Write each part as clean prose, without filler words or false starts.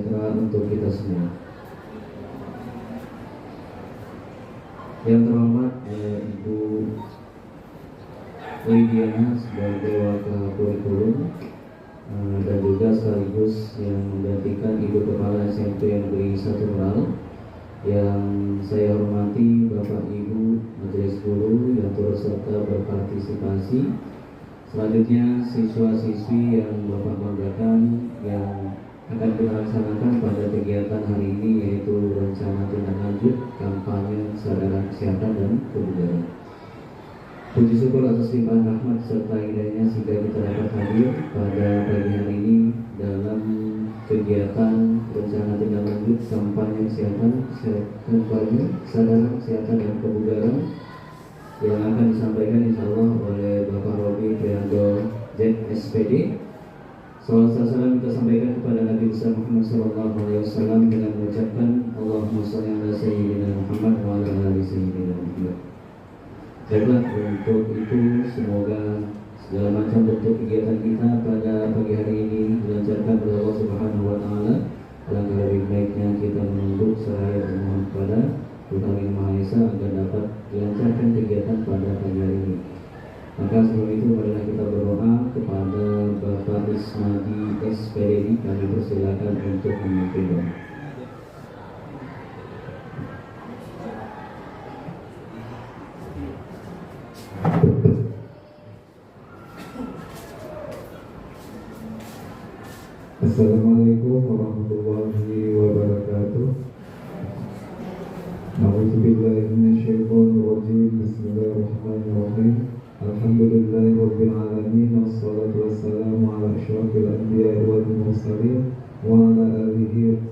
sejahtera untuk kita semua. Yang terhormat Ibu Lidiana sebagai wakil kurikulum dan juga sekaligus yang menggantikan Ibu Kepala SMP Negeri 1 Meral. Yang saya hormati Bapak Ibu Majelis Guru yang turut serta berpartisipasi. Selanjutnya siswa-siswi yang Bapak banggakan yang akan dilaksanakan pada kegiatan hari ini, yaitu rencana tindak lanjut kampanye kesadaran kesehatan dan kebugaran. Puji syukur atas limpahan rahmat serta hidayahnya sehingga kita dapat hadir pada pagi hari ini dalam kegiatan rencana tindak lanjut kampanye kesadaran kesehatan dan kebugaran yang akan disampaikan insyaallah oleh Bapak Robi Prianto ZSPD. Salam salam kita sampaikan kepada Nabi besar Muhammad SAW dengan mengucapkan Allahumma sholli ala sayyidina Muhammad wa ala ali sayyidina Muhammad. Baiklah, untuk itu semoga segala macam bentuk kegiatan kita pada pagi hari ini dilancarkan oleh Allah Subhanahu wa taala. Alangkah lebih baiknya kita menunduk seraya bermohon kepada Tuhan Yang Maha Esa agar dapat dilancarkan kegiatan pada pagi hari ini. Maka sebelum itu marilah kita berdoa kepada Bapak Ismadi SPDI. Kami persilakan untuk memimpin doa. Assalamualaikum warahmatullahi wabarakatuh. A'udzubillahi minasyaitonir rajim. Bismillahirrahmanirrahim. Alhamdulillahirabbil alamin wassalatu wassalamu ala asyrafil anbiya'i wal mursalin wa ala alihi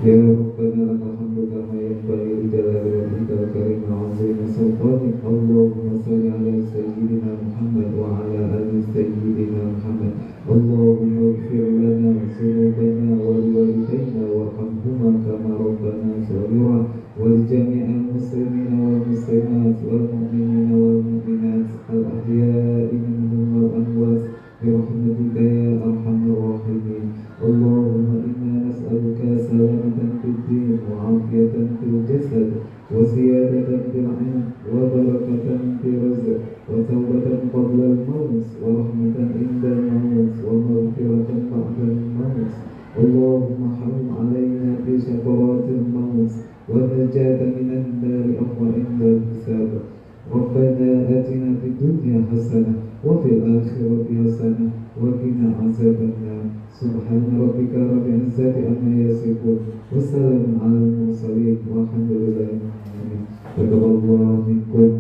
Ya Rabbana lakal hamdu kama yanbaghi li jalali wajhikal karim wa 'azimi sultanik. Allahumma shalli ala sayyidina Muhammad wa ala ali sayyidina Muhammad. Allahumma ighfir lana dzunubana wa liwalidayna warhamhuma kama rabbana shaghira wa li jami'il muslimina wal muslimat wal mu'minina wal mu'minat al ahya'i minhum wal amwat bi rahmatika ya arhamar rahimin. Allahumma inna nas'aluka salamatan fid din wa 'afiyatan fil jasad wa ziyadatan fil 'ilm wa barakatan fil rizq wa tawbatan qabla al-maut wa rahmatan inda al-maut wa maghfiratan ba'da al-maut. Allahumma harim 'alaina fi sakaratil maut wa najatan minan nari wa inda al-hisab. Rabbana atina fid dunya hasanah wa fil akhirati hasanah wa qina azabannar. Subhana rabbika rabbil izzati amma yasifun wa salamun 'alal mursalin walhamdulillahi rabbil alamin. Taqabbalallahu minkum.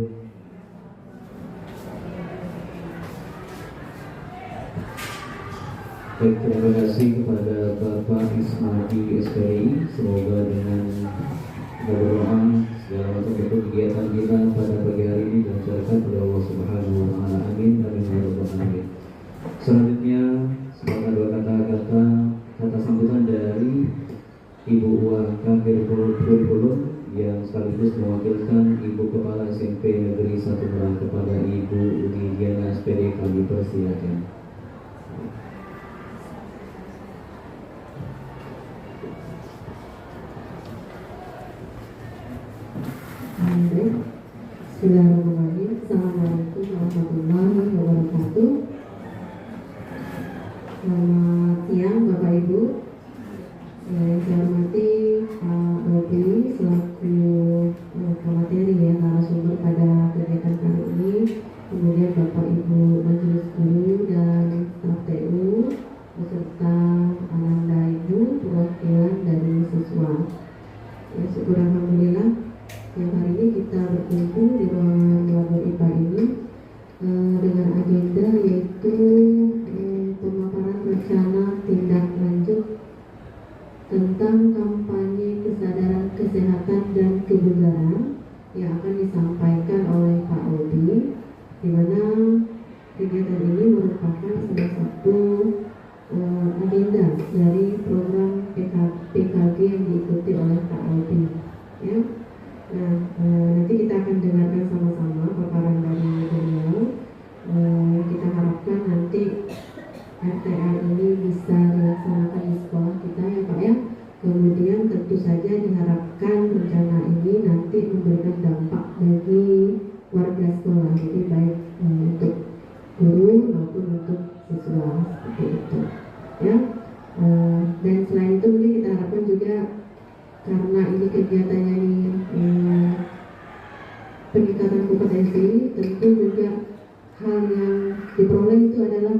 Baik, terima kasih kepada Bapak Ismadi SPDI. Semoga dengan berdoa segala macam bentuk kegiatan kita pada pagi hari ini dilancarkan oleh Allah Subhanahu wa taala. Amin amin ya rabbal alamin. Selanjutnya semoga dua kata sambutan dari Ibu Wakil Kurikulum yang sekaligus mewakilkan Ibu Kepala SMP Negeri 1 Meral kepada Ibu Lidiana SPD. Kami persilakan. Bismillahirrahmanirrahim. Assalamualaikum warahmatullahi wabarakatuh. Selamat siang Bapak Ibu. Yang saya hormati Pak Robi selaku pemateri narasumber pada kegiatan kali ini. Kemudian Bapak Ibu Majelis Guru dan staf TU beserta Ananda Ibu perwakilan dari siswa. Ya, syukur alhamdulillah yang hari ini kita berkumpul di ruangan labor IPA ini dengan agenda yaitu pemaparan rencana tindak lanjut tentang kampanye kesadaran kesehatan dan kebugaran yang akan disampaikan oleh Pak Robi, di mana kegiatan ini merupakan salah satu dari program PKG yang diikuti oleh Kak Albi. Ya. Nah, nanti kita akan dengarkan sama-sama paparan dari beliau. Kita harapkan nanti RTA ini bisa dilaksanakan di sekolah kita ya Pak ya. Kemudian tentu saja diharapkan rencana ini nanti memberikan dampak bagi warga sekolah, jadi baik untuk guru maupun untuk siswa seperti itu ya. Dan selain itu mungkin kita harapkan juga karena ini kegiatannya ini peningkatan kompetensi, tentu juga hal yang diperoleh itu adalah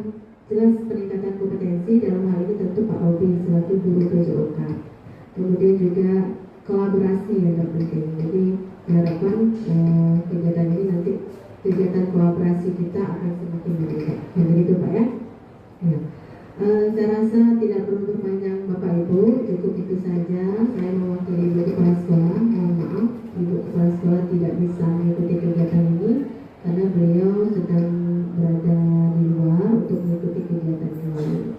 jelas peningkatan kompetensi. Dalam hal ini tentu Pak Robi selaku guru PJOK, kemudian juga kolaborasi yang terpenting. Jadi diharapkan kegiatan ini nanti kegiatan kolaborasi kita akan semakin meningkat. Begitu Pak ya. Ya. Saya rasa tidak perlu berpanjang Bapak Ibu, cukup itu saja. Saya mewakili Ibu Kepala Sekolah, mohon maaf Ibu Kepala Sekolah tidak bisa mengikuti kegiatan ini karena beliau sedang berada di luar untuk mengikuti kegiatan yang lain.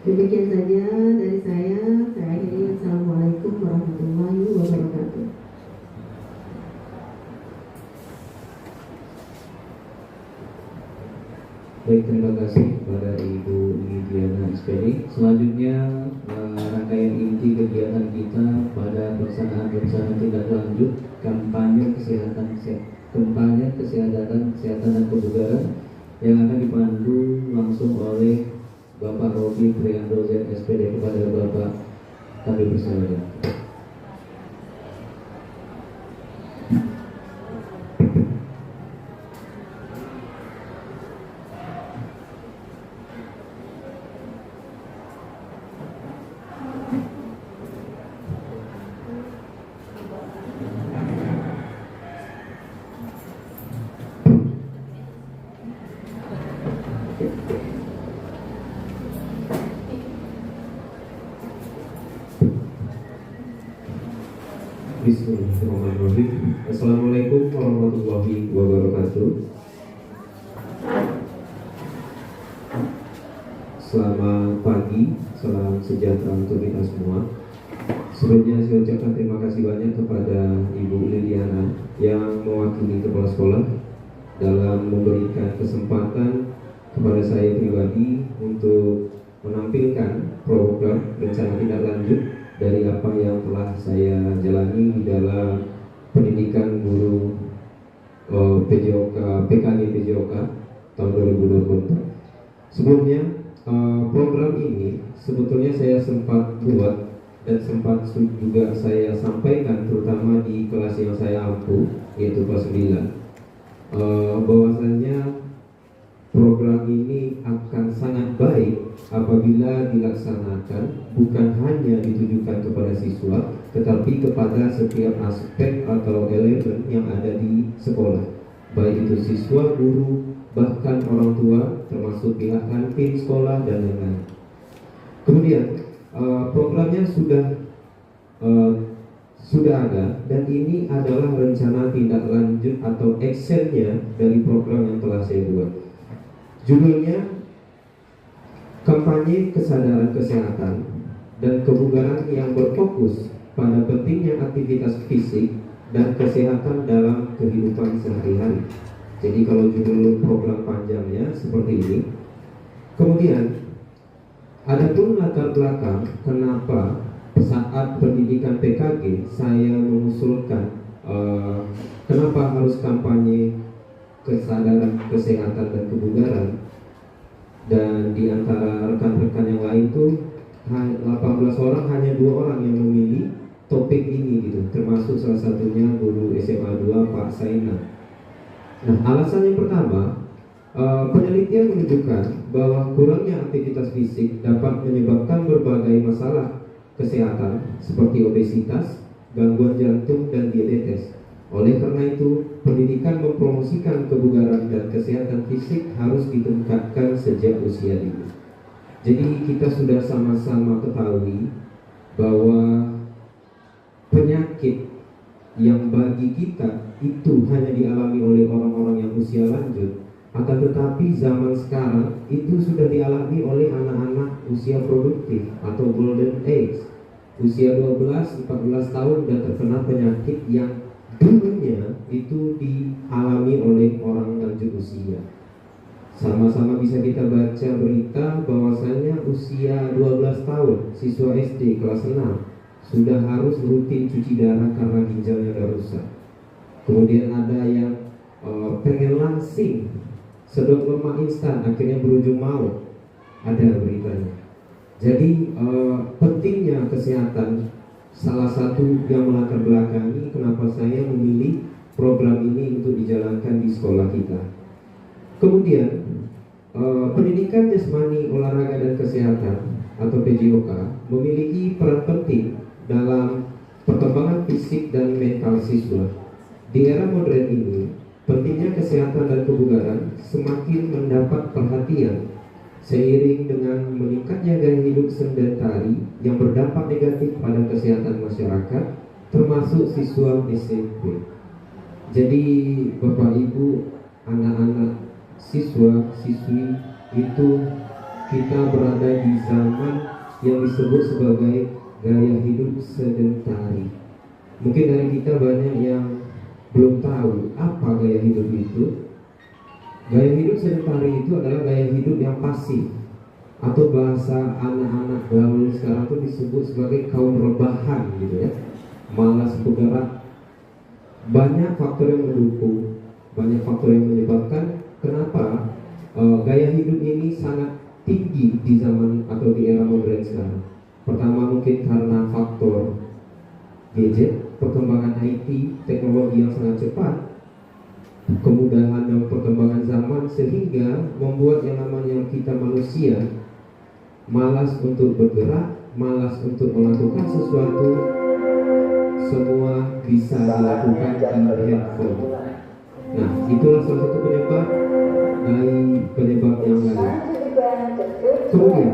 Demikian saja dari saya akhiri. Assalamualaikum warahmatullahi wabarakatuh. Baik, terima kasih kepada Ibu Lidiana SPD. Selanjutnya rangkaian inti kegiatan kita pada pelaksanaan tindak lanjut kampanye kesehatan dan kebugaran yang akan dipandu langsung oleh Bapak Robi Priando SPD. Kepada Bapak kami persilakan. Bismillahirrahmanirrahim. Assalamualaikum warahmatullahi wabarakatuh. Selamat pagi, salam sejahtera untuk kita semua. Sebelumnya saya ucapkan terima kasih banyak kepada Ibu Liliana yang mewakili kepala sekolah dalam memberikan kesempatan kepada saya pribadi untuk menampilkan program rencana tindak lanjut dari apa yang telah saya jalani di dalam pendidikan guru PKG PJOK tahun 2024. Sebelumnya program ini sebetulnya saya sempat buat dan sempat juga saya sampaikan terutama di kelas yang saya ampu, yaitu kelas 9, bahwasannya program ini akan sangat baik apabila dilaksanakan bukan hanya ditujukan kepada siswa, tetapi kepada setiap aspek atau elemen yang ada di sekolah, baik itu siswa, guru, bahkan orang tua, termasuk pihak kantin sekolah dan lain-lain. Kemudian programnya sudah ada, dan ini adalah rencana tindak lanjut atau actionnya dari program yang telah saya buat. Judulnya kampanye kesadaran kesehatan dan kebugaran yang berfokus pada pentingnya aktivitas fisik dan kesehatan dalam kehidupan sehari-hari. Jadi kalau judul program panjangnya seperti ini. Kemudian adapun latar belakang kenapa saat pendidikan PKG saya mengusulkan kenapa harus kampanye kesadaran kesehatan dan kebugaran, dan di antara rekan-rekan yang lain tuh 18 orang hanya 2 orang yang memilih topik ini gitu, termasuk salah satunya guru SMA 2 Pak Saina. Nah, alasan yang pertama, penelitian menunjukkan bahwa kurangnya aktivitas fisik dapat menyebabkan berbagai masalah kesehatan seperti obesitas, gangguan jantung, dan diabetes. Oleh karena itu, pendidikan mempromosikan kebugaran dan kesehatan fisik harus ditingkatkan sejak usia dini. Jadi kita sudah sama-sama ketahui bahwa penyakit yang bagi kita itu hanya dialami oleh orang-orang yang usia lanjut, akan tetapi zaman sekarang itu sudah dialami oleh anak-anak usia produktif. aktif atau golden age. Usia 12-14 tahun dan terkena penyakit yang dulunya itu dialami oleh orang lanjut usia. Sama-sama bisa kita baca berita bahwasanya usia 12 tahun siswa SD kelas 6 sudah harus rutin cuci darah karena ginjalnya sudah rusak. Kemudian ada yang pengen langsing, sedot lemak instan, akhirnya berujung maut. Ada beritanya. Jadi pentingnya kesehatan salah satu yang melatar belakangi kenapa saya memilih program ini untuk dijalankan di sekolah kita. Kemudian pendidikan jasmani, olahraga dan kesehatan atau PJOK memiliki peran penting dalam perkembangan fisik dan mental siswa. Di era modern ini, pentingnya kesehatan dan kebugaran semakin mendapat perhatian seiring dengan meningkatnya gaya hidup sedentari yang berdampak negatif pada kesehatan masyarakat, termasuk siswa SMP. Jadi Bapak Ibu, anak-anak siswa-siswi itu kita berada di zaman yang disebut sebagai gaya hidup sedentari. Mungkin dari kita banyak yang belum tahu apa gaya hidup itu. Gaya hidup sedentari itu adalah gaya hidup yang pasif, atau bahasa anak-anak gaul sekarang itu disebut sebagai kaum rebahan gitu ya, malas bergerak. Banyak faktor yang mendukung, banyak faktor yang menyebabkan kenapa gaya hidup ini sangat tinggi di zaman atau di era modern sekarang. Pertama mungkin karena faktor gadget, perkembangan IT, teknologi yang sangat cepat, kemudahan dan perkembangan zaman sehingga membuat yang namanya kita manusia malas untuk bergerak, malas untuk melakukan sesuatu, semua bisa dilakukan di handphone. Nah, itulah salah satu penyebab dari penyebab yang lain. Kemudian,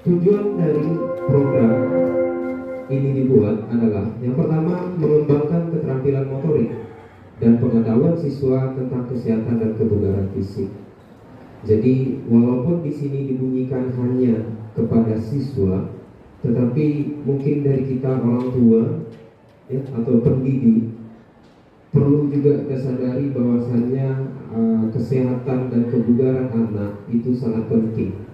tujuan dari program ini dibuat adalah yang pertama mengembangkan keterampilan motorik dan pengetahuan siswa tentang kesehatan dan kebugaran fisik. Jadi walaupun di sini dibunyikan hanya kepada siswa, tetapi mungkin dari kita orang tua ya, atau pendidik perlu juga kita sadari bahwasannya kesehatan dan kebugaran anak itu sangat penting.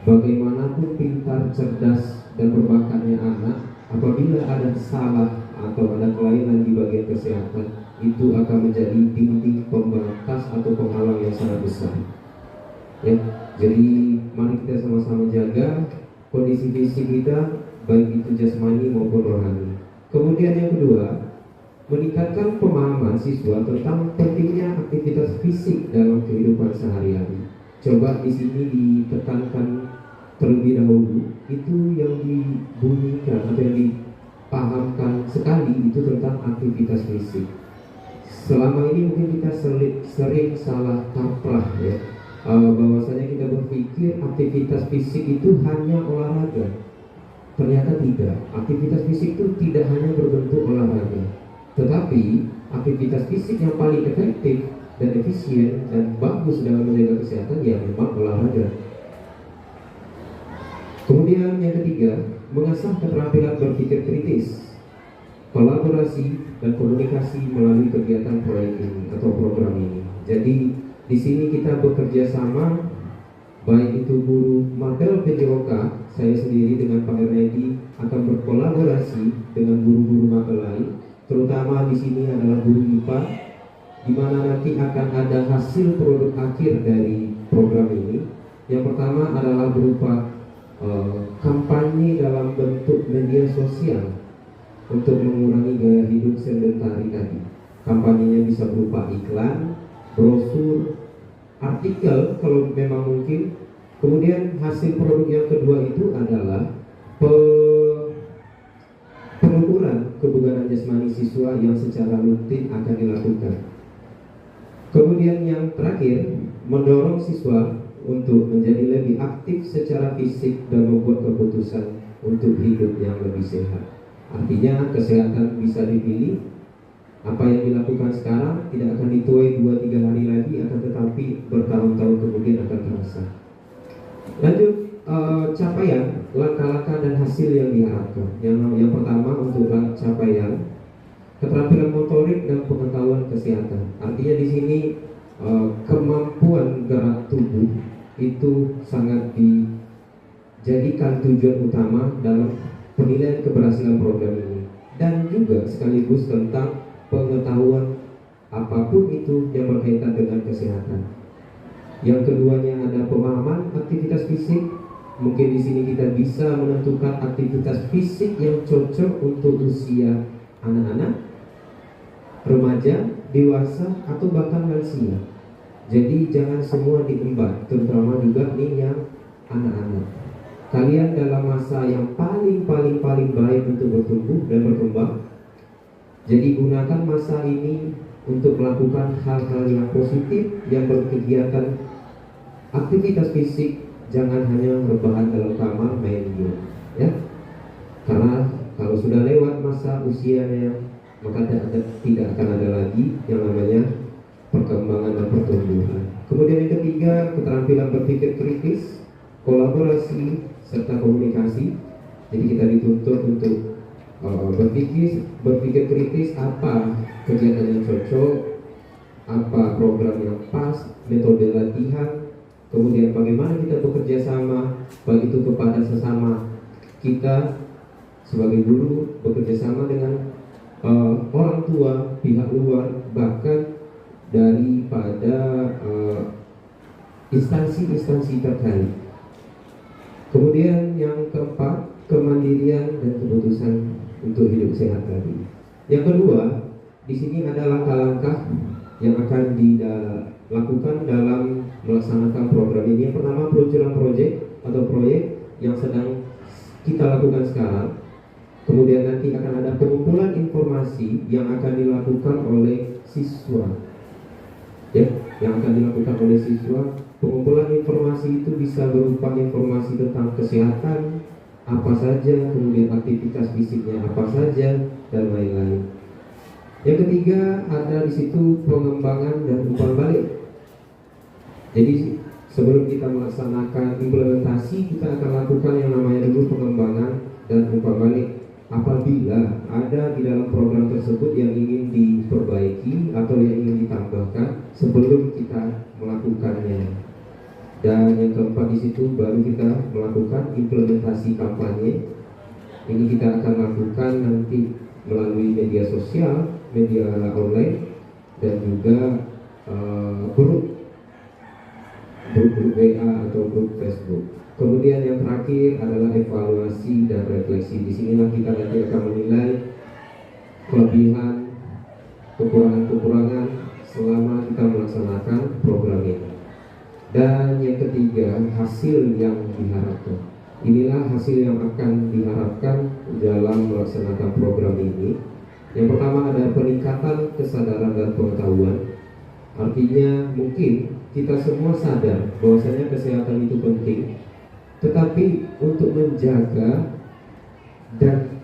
Bagaimanapun pintar, cerdas dan berbakatnya anak, apabila ada salah atau ada kelainan di bagian kesehatan, itu akan menjadi dinding pembatas atau penghalang yang sangat besar. Ya, jadi mari kita sama-sama jaga kondisi fisik kita, baik itu jasmani maupun rohani. Kemudian yang kedua, meningkatkan pemahaman siswa tentang pentingnya aktivitas fisik dalam kehidupan sehari-hari. Coba di sini ditekankan terlebih dahulu, itu yang dibunyikan atau yang dipahamkan sekali itu tentang aktivitas fisik. Selama ini mungkin kita sering salah kaprah ya, bahwasanya kita berpikir aktivitas fisik itu hanya olahraga. Ternyata tidak. Aktivitas fisik itu tidak hanya berbentuk olahraga, tetapi aktivitas fisik yang paling efektif dan efisien dan bagus dalam menjaga kesehatan ya memang olahraga. Kemudian yang ketiga, mengasah keterampilan berpikir kritis, kolaborasi dan komunikasi melalui kegiatan proyek ini atau program ini. Jadi di sini kita bekerja sama, baik itu guru mapel PJOK, saya sendiri dengan Pak Ernedi akan berkolaborasi dengan guru-guru mapel lain, terutama di sini adalah guru IPA, di mana nanti akan ada hasil produk akhir dari program ini. Yang pertama adalah berupa kampanye dalam bentuk media sosial untuk mengurangi gaya hidup sedentari tadi. Kampanyenya bisa berupa iklan, brosur, artikel kalau memang mungkin. Kemudian hasil produk yang kedua itu adalah pengukuran kebugaran jasmani siswa yang secara rutin akan dilakukan. Kemudian yang terakhir, mendorong siswa untuk menjadi lebih aktif secara fisik dan membuat keputusan untuk hidup yang lebih sehat. Artinya kesehatan bisa dipilih. Apa yang dilakukan sekarang tidak akan dituai 2-3 hari lagi, akan tetapi bertahun-tahun kemudian akan terasa. Lanjut, capaian, langkah-langkah dan hasil yang diharapkan. Yang pertama untuk capaian, keterampilan motorik dan pengetahuan kesehatan. Artinya di sini kemampuan gerak tubuh itu sangat dijadikan tujuan utama dalam penilaian keberhasilan program ini, dan juga sekaligus tentang pengetahuan apapun itu yang berkaitan dengan kesehatan. Yang keduanya ada pemahaman aktivitas fisik. Mungkin di sini kita bisa menentukan aktivitas fisik yang cocok untuk usia anak-anak, remaja, dewasa, atau bahkan lansia. Jadi jangan semua diembat, terutama juga nih yang anak-anak. Kalian dalam masa yang paling baik untuk bertumbuh dan berkembang. Jadi gunakan masa ini untuk melakukan hal-hal yang positif, yang berkegiatan aktivitas fisik. Jangan hanya rebahan dalam kamar main game, ya. Karena kalau sudah lewat masa usianya, maka tidak akan ada lagi yang namanya perkembangan dan pertumbuhan. Kemudian yang ketiga, keterampilan berpikir kritis, kolaborasi, serta komunikasi. Jadi kita dituntut untuk berpikir kritis, apa kegiatan yang cocok, apa program yang pas, metode latihan, kemudian bagaimana kita bekerja sama, baik itu kepada sesama kita sebagai guru, bekerja sama dengan orang tua, pihak luar, bahkan daripada instansi-instansi terkait. Kemudian yang keempat, kemandirian dan keputusan untuk hidup sehat tadi. Yang kedua, di sini ada langkah-langkah yang akan dilakukan dalam melaksanakan program ini. Yang pertama, peluncuran proyek yang sedang kita lakukan sekarang. Kemudian nanti akan ada pengumpulan informasi yang akan dilakukan oleh siswa, ya, yang akan dilakukan oleh siswa. Pengumpulan informasi itu bisa berupa informasi tentang kesehatan apa saja, kemudian aktivitas fisiknya apa saja, dan lain-lain. Yang ketiga, ada di situ pengembangan dan umpan balik. Jadi sebelum kita melaksanakan implementasi, kita akan lakukan yang namanya dulu pengembangan dan umpan balik. Apabila ada di dalam program tersebut yang ingin diperbaiki atau yang ingin ditambahkan sebelum kita melakukannya. Dan yang keempat di situ baru kita melakukan implementasi kampanye. Ini kita akan lakukan nanti melalui media sosial, media online, dan juga grup WA atau grup Facebook. Kemudian yang terakhir adalah evaluasi dan refleksi. Disinilah kita nanti akan menilai kelebihan, kekurangan-kekurangan selama kita melaksanakan program ini. Dan yang ketiga, hasil yang diharapkan. Inilah hasil yang akan diharapkan dalam melaksanakan program ini. Yang pertama ada peningkatan kesadaran dan pengetahuan. Artinya mungkin kita semua sadar bahwasanya kesehatan itu penting, tetapi untuk menjaga dan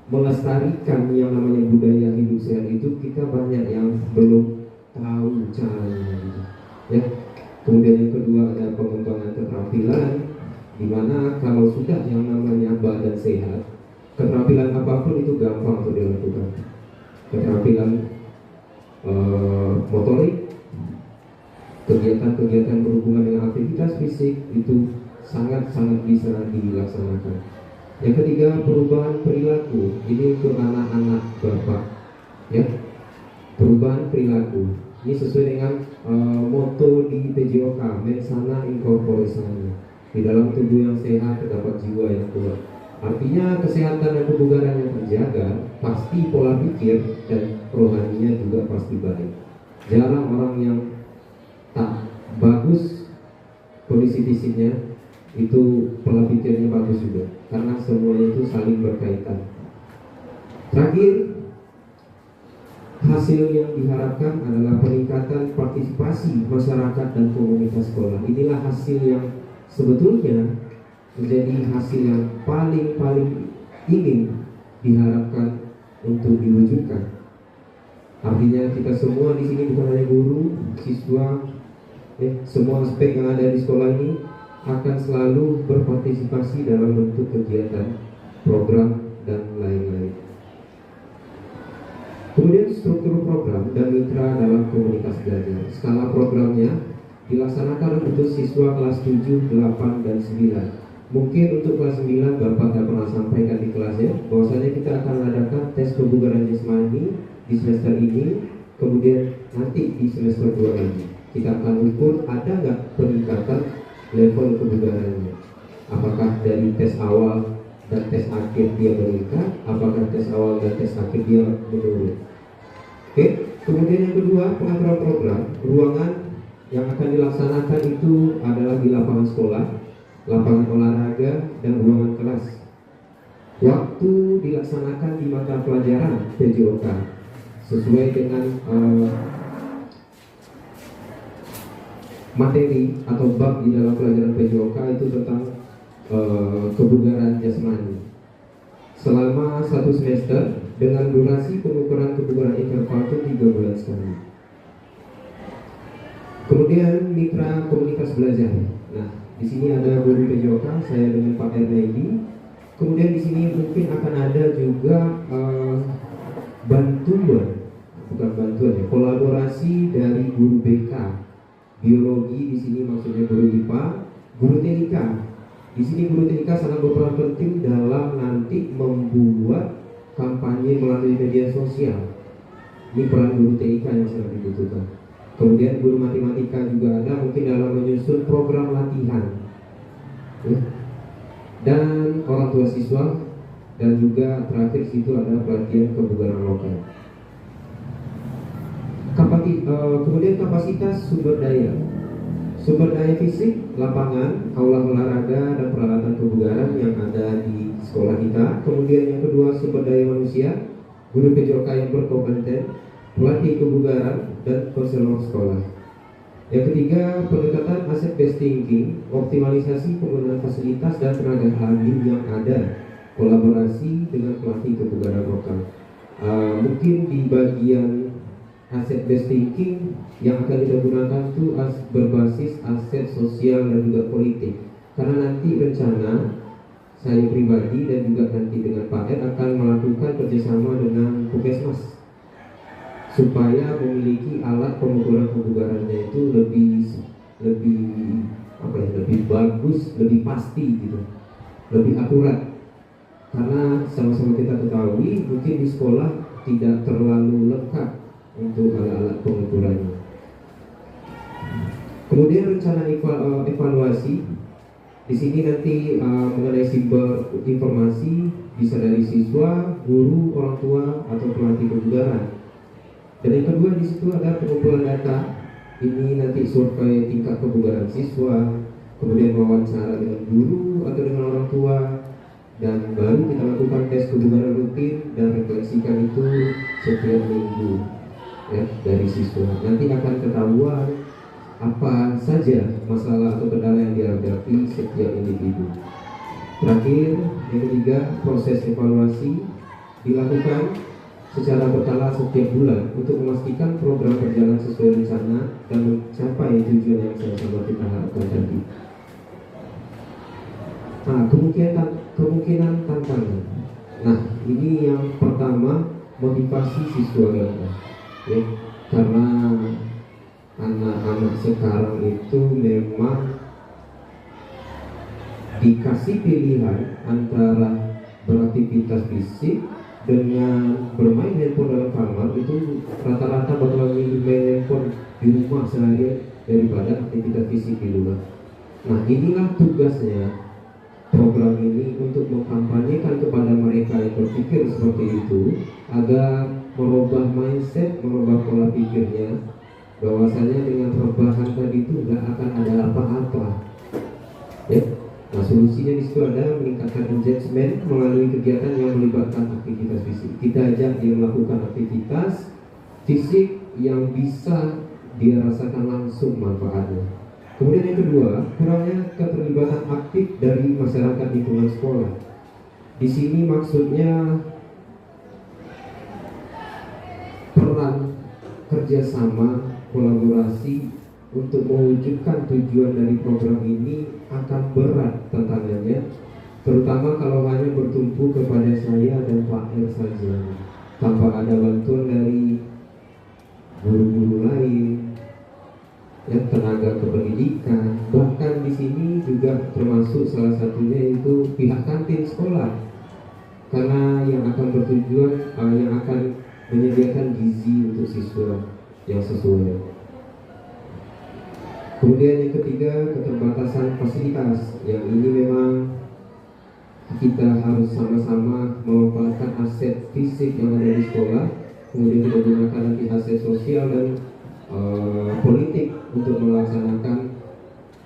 melestarikan yang namanya budaya hidup sehat itu kita banyak yang belum tahu caranya, ya. Kemudian yang kedua ada pengembangan keterampilan, di mana kalau sudah yang namanya badan sehat, keterampilan apapun itu gampang untuk dilakukan. Keterampilan motorik, kegiatan-kegiatan berhubungan dengan aktivitas fisik itu sangat-sangat bisa dilaksanakan. Yang ketiga, perubahan perilaku. Ini untuk anak-anak Bapak, ya. Perubahan perilaku. Ini sesuai dengan moto di PJOK, mens sana in corpore sano. Di dalam tubuh yang sehat terdapat jiwa yang kuat. Artinya kesehatan dan kebugaran yang terjaga, pasti pola pikir dan rohaninya juga pasti baik. Jarang orang yang tak bagus kondisi fisiknya itu pola pikirnya bagus juga, karena semuanya itu saling berkaitan. Terakhir, hasil yang diharapkan adalah peningkatan partisipasi masyarakat dan komunitas sekolah. Inilah hasil yang sebetulnya menjadi hasil yang paling ingin diharapkan untuk diwujudkan. Artinya kita semua di sini bukan hanya guru, siswa, semua aspek yang ada di sekolah ini akan selalu berpartisipasi dalam bentuk kegiatan, program, dan lain-lain. Kemudian struktur program dan mitra dalam komunitas belajar. Skala programnya dilaksanakan untuk siswa kelas 7, 8, dan 9. Mungkin untuk kelas 9 Bapak tidak pernah sampaikan di kelasnya bahwasanya kita akan mengadakan tes kebugaran jasmani di semester ini, kemudian nanti di semester 2 lagi kita akan ukur ada nggak peningkatan level kebugarannya. Apakah dari tes awal dan tes akhir dia meningkat, apakah tes awal dan tes akhir dia menurun. Oke, kemudian yang kedua, pengaturan program. Ruangan yang akan dilaksanakan itu adalah di lapangan sekolah, lapangan olahraga, dan ruangan kelas. Waktu dilaksanakan di mata pelajaran PJOK sesuai dengan materi atau bab di dalam pelajaran PJOK itu tentang kebugaran jasmani selama 1 semester dengan durasi pengukuran kebugaran interval itu 3 bulan sekali. Kemudian mitra komunitas belajar. Nah, di sini ada guru PJOK, saya dengan Pak Erneidi. Kemudian di sini mungkin akan ada juga kolaborasi dari guru BK, biologi di sini maksudnya guru IPA, guru TIK. Di sini guru TIK sangat berperan penting dalam nanti membuat kampanye melalui media sosial. Ini peran guru TIK yang sangat dibutuhkan. Kemudian guru matematika juga ada mungkin dalam menyusun program latihan, ya. Dan orang tua siswa, dan juga terakhir situ ada pelatihan kebugaran lokal. Kemudian kapasitas sumber daya fisik, lapangan, aula olahraga, dan peralatan kebugaran yang ada di sekolah kita. Kemudian yang kedua, sumber daya manusia, guru PJOK yang berkompeten, pelatih kebugaran, dan konselor sekolah. Yang ketiga, pendekatan asset based thinking, optimalisasi penggunaan fasilitas dan tenaga ahli yang ada, kolaborasi dengan pelatih kebugaran lokal. Mungkin di bagian asset based thinking yang akan kita gunakan itu berbasis aset sosial dan juga politik. Karena nanti rencana saya pribadi dan juga nanti dengan Pak Ed akan melakukan kerjasama dengan Puskesmas supaya memiliki alat pengukuran kebugarannya itu lebih bagus, lebih pasti gitu, lebih akurat. Karena sama-sama kita ketahui mungkin di sekolah tidak terlalu lengkap untuk alat-alat pengukurannya. Kemudian rencana evaluasi di sini nanti mengenai sumber informasi bisa dari siswa, guru, orang tua, atau pelatih kebugaran. Dan yang kedua di situ ada pengumpulan data. Ini nanti survei tingkat kebugaran siswa, kemudian wawancara dengan guru atau dengan orang tua, dan baru kita lakukan tes kebugaran rutin dan refleksikan itu setiap minggu, ya, dari siswa. Nanti akan ketahuan apa saja masalah atau kendala yang dihadapi setiap individu. Terakhir, yang ketiga, proses evaluasi dilakukan secara berkala setiap bulan untuk memastikan program berjalan sesuai rencana dan mencapai tujuan yang sama-sama kita harapkan tadi. Nah, kemungkinan tantangan. Nah, ini yang pertama, motivasi siswa kita, ya, karena anak-anak sekarang itu memang dikasih pilihan antara beraktivitas fisik dengan bermain handphone dalam kamar, itu rata-rata bakal milih main handphone di rumah seharian daripada aktivitas fisik di luar. Nah, inilah tugasnya program ini untuk mengkampanyekan kepada mereka yang berpikir seperti itu agar merubah mindset, merubah pola pikirnya, bahwasanya dengan perubahan tadi itu nggak akan ada apa-apa, ya. Nah, solusinya di situ ada meningkatkan engagement melalui kegiatan yang melibatkan aktivitas fisik. Kita ajak dia melakukan aktivitas fisik yang bisa dia rasakan langsung manfaatnya. Kemudian yang kedua, kurangnya keterlibatan aktif dari masyarakat lingkungan sekolah. Di sini maksudnya peran kerjasama, kolaborasi untuk mewujudkan tujuan dari program ini akan berat tantangannya, terutama kalau hanya bertumpu kepada saya dan Pak R saja, tanpa ada bantuan dari guru-guru lain, ya, tenaga kependidikan. Bahkan di sini juga termasuk salah satunya itu pihak kantin sekolah, karena yang akan bertujuan yang akan menyediakan gizi untuk siswa yang sesuai. Kemudian yang ketiga, keterbatasan fasilitas. Yang ini memang kita harus sama-sama memanfaatkan aset fisik yang ada di sekolah, kemudian kita gunakan nanti aset sosial dan politik untuk melaksanakan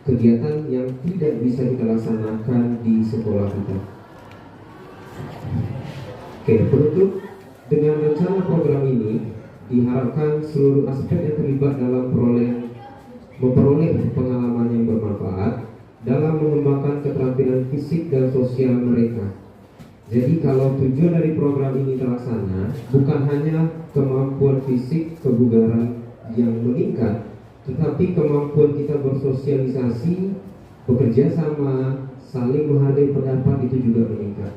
kegiatan yang tidak bisa kita laksanakan di sekolah kita. Oke, penutup, dengan rencana program ini diharapkan seluruh aspek yang terlibat dalam memperoleh pengalaman yang bermanfaat dalam mengembangkan keterampilan fisik dan sosial mereka. Jadi kalau tujuan dari program ini terlaksana, bukan hanya kemampuan fisik kebugaran yang meningkat, tetapi kemampuan kita bersosialisasi, bekerja sama, saling menghargai pendapat itu juga meningkat.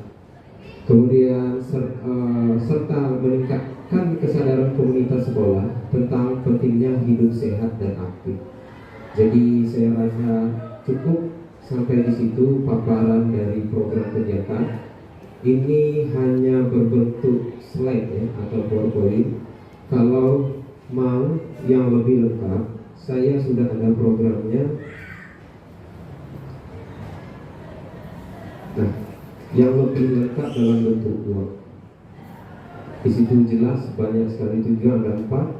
Kemudian serta meningkatkan kesadaran komunitas sekolah tentang pentingnya hidup sehat dan aktif. Jadi saya rasa cukup sampai di situ paparan dari program kegiatan. Ini hanya berbentuk slide ya, atau PowerPoint. Kalau mau yang lebih lengkap, saya sudah ada programnya. Nah, yang lebih lengkap dalam bentuk Word. Di situ jelas banyak sekali tujuan, ada 4.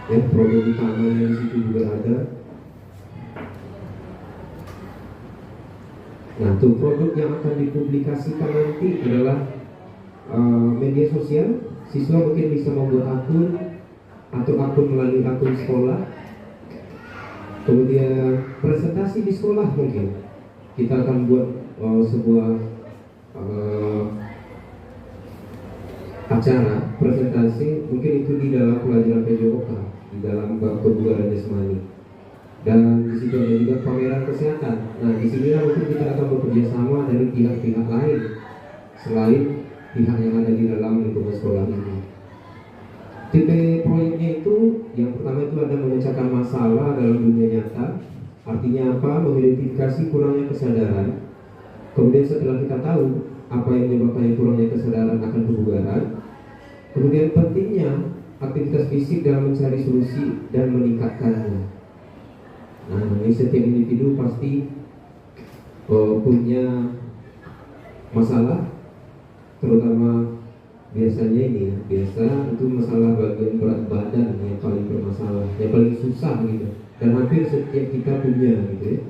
Ya, produk utamanya di situ juga ada. Nah, tuh produk yang akan dipublikasikan nanti adalah media sosial. Siswa mungkin bisa membuat akun atau akun melalui akun sekolah. Kemudian presentasi di sekolah mungkin kita akan buat sebuah acara presentasi, mungkin itu di dalam pelajaran PJOK, di dalam bab kebugaran jasmani. Dan di situ ada juga pameran kesehatan. Nah, di sini mungkin kita akan bekerja sama dari pihak-pihak lain selain pihak yang ada di dalam lingkungan sekolah ini. Tipe proyeknya itu, yang pertama itu ada memecahkan masalah dalam dunia nyata. Artinya apa? Mengidentifikasi kurangnya kesadaran. Kemudian setelah kita tahu apa yang menyebabkan kurangnya kesadaran akan kebugaran, kemudian pentingnya aktivitas fisik dalam mencari solusi dan meningkatkannya. Nah, ini setiap individu pasti punya masalah, terutama biasanya ini ya, biasa itu masalah bagian berat badan yang paling bermasalah, yang paling susah gitu, dan hampir setiap kita punya gitu ya.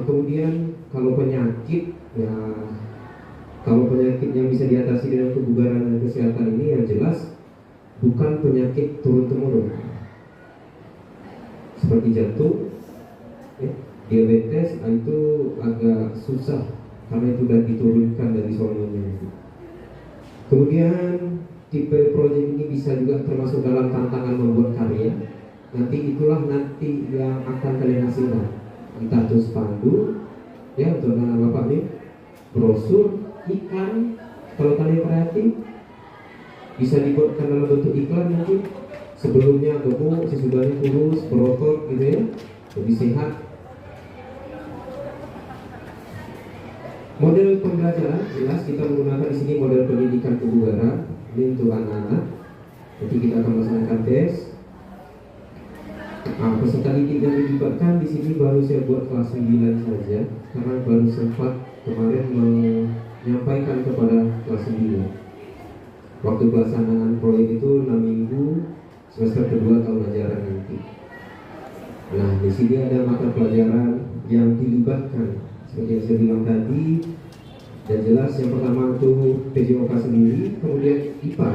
Kemudian kalau penyakit ya, kalau penyakit yang bisa diatasi dengan kebugaran dan kesehatan ini yang jelas bukan penyakit turun-temurun seperti jantung, ya, diabetes, itu agak susah karena itu sudah diturunkan dari sononya. Kemudian tipe proyek ini bisa juga termasuk dalam tantangan membuat karya. Itulah yang akan kalian hasilkan, entah itu spanduk, ya untuk anak bapak nih, brosur, iklan. Kalau kalian kreatif bisa dibuatkan dalam bentuk iklan mungkin. Sebelumnya gemuk, sesudahnya kurus, berotot gitu ya, lebih sehat. Model pembelajaran jelas kita menggunakan di sini model pendidikan kebugaran. Ini untuk anak-anak. Nanti kita akan melaksanakan tes. Peserta didik yang dilibatkan di sini baru saya buat kelas 9 saja, karena baru sempat kemarin menyampaikan kepada kelas 9. Waktu pelaksanaan proyek itu 6 minggu semester kedua tahun ajaran nanti. Nah, di sini ada mata pelajaran yang dilibatkan seperti yang saya bilang tadi, dan jelas yang pertama itu PJOK sendiri, kemudian IPA.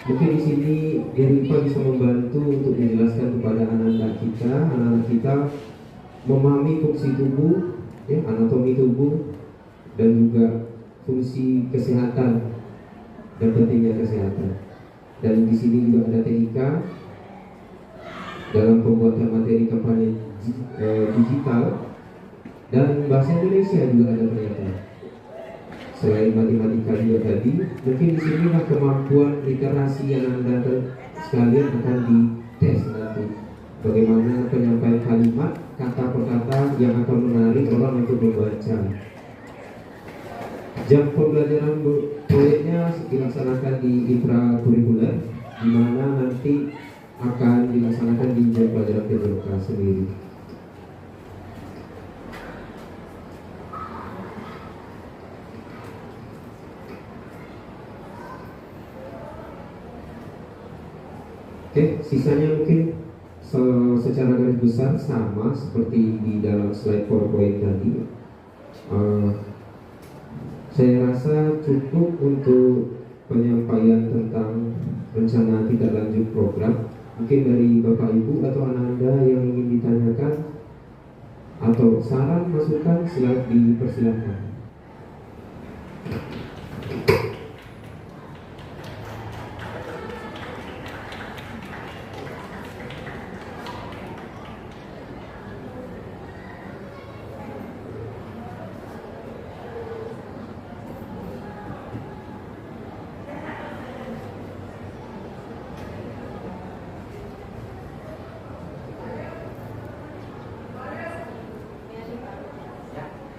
Mungkin di sini guru IPA bisa membantu untuk menjelaskan kepada anak-anak kita memahami fungsi tubuh, ya, anatomi tubuh, dan juga fungsi kesehatan dan pentingnya kesehatan. Dan di sini juga ada TIK. dalam pembuatan materi kampanye digital dan bahasa Indonesia juga ada ternyata. Selain matematika juga tadi, mungkin di sinilah kemampuan literasi yang Anda sekalian akan dites nanti. Bagaimana penyampaian kalimat, kata per kata yang akan menarik orang untuk membaca. Jam pembelajaran proyeknya dilaksanakan di intrakurikuler, di mana nanti akan dilaksanakan di jam pelajaran PJOK sendiri. Oke, sisanya mungkin secara garis besar sama seperti di dalam slide PowerPoint tadi. Saya rasa cukup untuk penyampaian tentang rencana tindak lanjut program. Mungkin dari Bapak Ibu atau Ananda yang ingin ditanyakan atau saran masukan dipersilakan.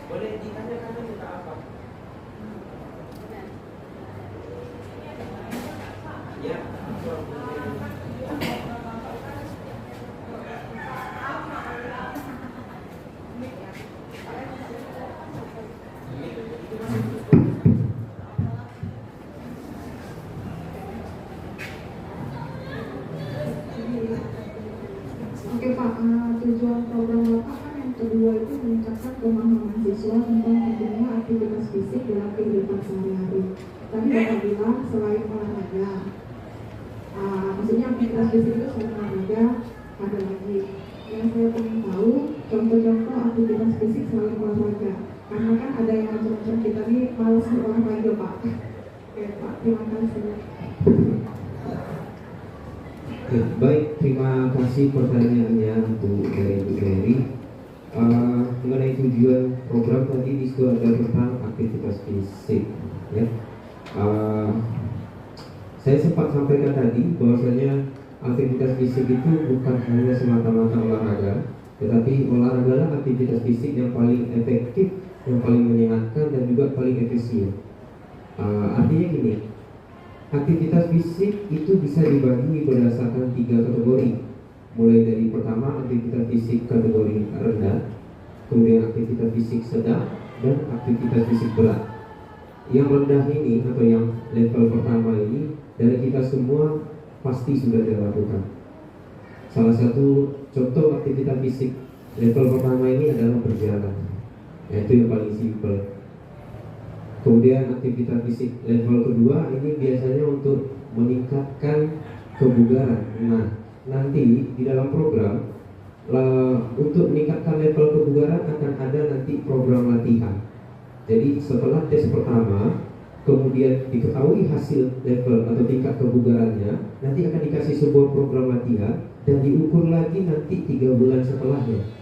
Boleh ditanyakan kita apa? Ya. Oke Pak, tujuan program Bapak kan yang kedua itu meningkatkan pemahaman siswa tentang pentingnya aktivitas fisik dalam kehidupan sehari-hari. Tadi Bapak bilang selain olahraga, maksudnya aktivitas fisik itu selain olahraga ada lagi. Yang saya ingin tahu contoh-contoh aktivitas fisik selain olahraga. Karena kan ada yang macam-macam kita nih malas berolahraga Pak. Oke Pak, terima kasih. Ya, baik, terima kasih pertanyaannya untuk dari Ibu Mary. Mengenai tujuan program tadi di situ ada tentang aktivitas fisik. Ya, saya sempat sampaikan tadi bahwasanya aktivitas fisik itu bukan hanya semata-mata olahraga, tetapi olahraga adalah aktivitas fisik yang paling efektif, yang paling menyehatkan dan juga paling efisien. Artinya gini. Aktivitas fisik itu bisa dibagi berdasarkan 3 kategori. Mulai dari pertama aktivitas fisik kategori rendah, kemudian aktivitas fisik sedang, dan aktivitas fisik berat. Yang rendah ini atau yang level pertama ini dari kita semua pasti sudah dilakukan. Salah satu contoh aktivitas fisik level pertama ini adalah berjalan. Itu yang paling simpel. Kemudian aktivitas fisik level kedua ini biasanya untuk meningkatkan kebugaran. Nah, nanti di dalam program untuk meningkatkan level kebugaran akan ada nanti program latihan. Jadi setelah tes pertama, kemudian diketahui hasil level atau tingkat kebugarannya, nanti akan dikasih sebuah program latihan dan diukur lagi nanti 3 bulan setelahnya.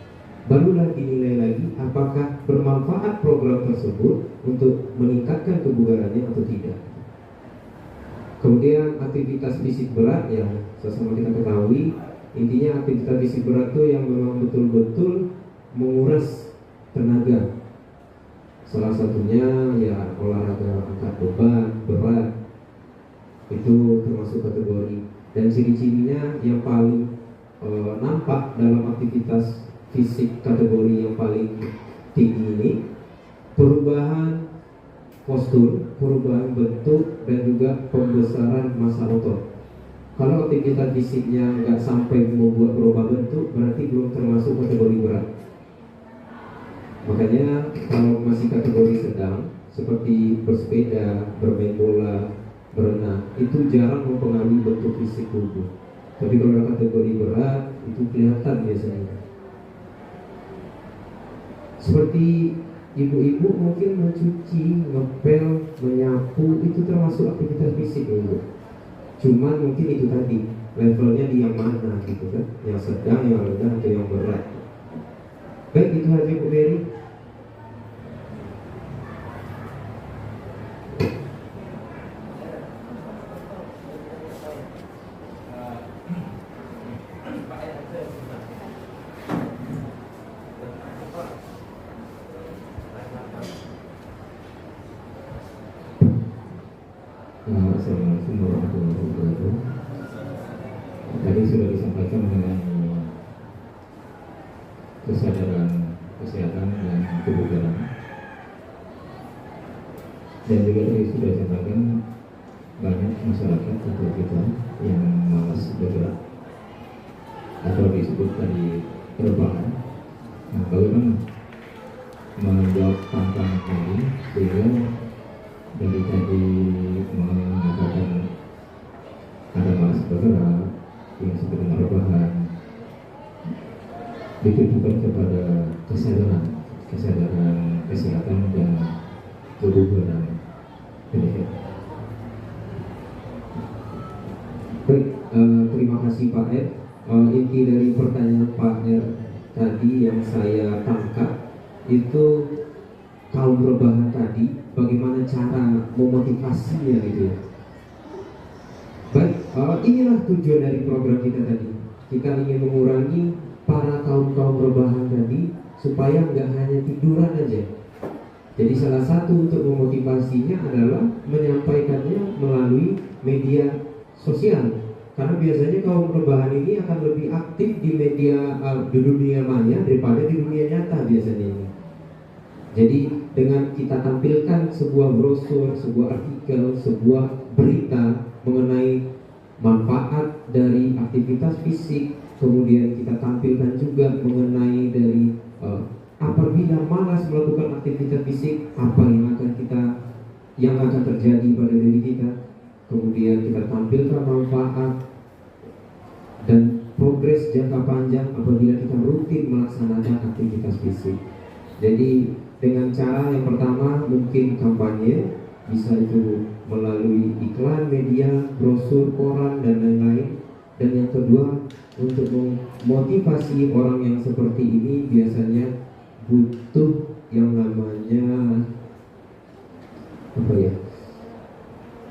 Barulah dinilai lagi apakah bermanfaat program tersebut untuk meningkatkan kebugarannya atau tidak. Kemudian aktivitas fisik berat yang sama kita ketahui, intinya aktivitas fisik berat itu yang memang betul-betul menguras tenaga. Salah satunya ya olahraga angkat beban berat, itu termasuk kategori. Dan ciri-cirinya yang paling nampak dalam aktivitas fisik kategori yang paling tinggi ini perubahan postur, perubahan bentuk, dan juga pembesaran massa otot. Kalau aktivitas fisiknya nggak sampai membuat berubah bentuk, berarti belum termasuk kategori berat. Makanya kalau masih kategori sedang, seperti bersepeda, bermain bola, berenang, itu jarang mempengaruhi bentuk fisik tubuh. Tapi kalau kategori berat, itu kelihatan biasanya. Seperti ibu-ibu mungkin mencuci, ngepel, menyapu, itu termasuk aktivitas fisik, Ibu. Cuman mungkin itu tadi levelnya di yang mana gitu kan, yang sedang, yang rendah, atau yang berat. Baik, itu aja Bu Mary. Assalamualaikum warahmatullahi wabarakatuh. Tadi sudah disampaikan mengenai kesadaran kesehatan dan kebugaran, dan juga tadi sudah disampaikan banyak masyarakat atau kita yang malas bergerak atau disebut tadi rebahan. Nah, bagaimana menjawab tantangan ini sehingga dari tadi mengatakan ada malas bergerak yang disebut dengan rebahan, ditujukan kepada kesadaran kesehatan dan kebugaran. Baik, terima kasih Pak Ed. Inti dari pertanyaan Pak Ed tadi yang saya tangkap itu kaum rebahan tadi, bagaimana cara memotivasinya gitu ya. Baik, inilah tujuan dari program kita tadi. Kita ingin mengurangi para kaum rebahan tadi supaya nggak hanya tiduran aja. Jadi salah satu untuk memotivasinya adalah menyampaikannya melalui media sosial. Karena biasanya kaum rebahan ini akan lebih aktif di media di dunia maya daripada di dunia nyata biasanya ini. Jadi dengan kita tampilkan sebuah brosur, sebuah artikel, sebuah berita mengenai manfaat dari aktivitas fisik, kemudian kita tampilkan juga mengenai dari apabila malas melakukan aktivitas fisik, apa yang akan terjadi pada diri kita, kemudian kita tampilkan manfaat dan progres jangka panjang apabila kita rutin melaksanakan aktivitas fisik. Jadi dengan cara yang pertama mungkin kampanye, bisa itu melalui iklan media, brosur, koran, dan lain-lain. Dan yang kedua, untuk memotivasi orang yang seperti ini biasanya butuh yang namanya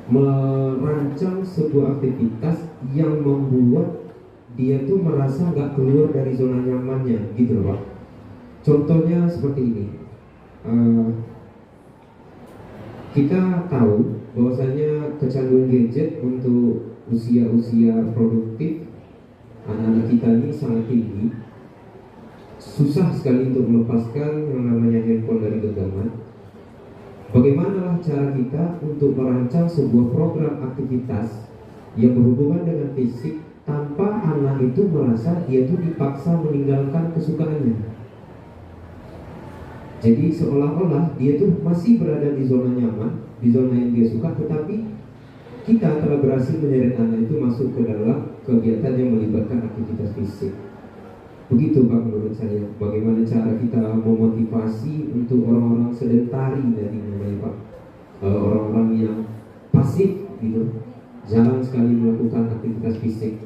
merancang sebuah aktivitas yang membuat dia tuh merasa nggak keluar dari zona nyamannya gitu loh Pak. Contohnya seperti ini. Kita tahu bahwasanya kecanduan gadget untuk usia-usia produktif anak-anak kita ini sangat tinggi. Susah sekali untuk melepaskan yang namanya handphone dari genggaman. Bagaimana cara kita untuk merancang sebuah program aktivitas yang berhubungan dengan fisik tanpa anak itu merasa dia tuh dipaksa meninggalkan kesukaannya. Jadi seolah-olah dia tuh masih berada di zona nyaman, di zona yang dia suka, tetapi kita telah berhasil menyeret anak itu masuk ke dalam kegiatan yang melibatkan aktivitas fisik. Begitu Pak menurut saya, bagaimana cara kita memotivasi untuk orang-orang sedentari nantinya Pak, orang-orang yang pasif gitu, jarang sekali melakukan aktivitas fisik.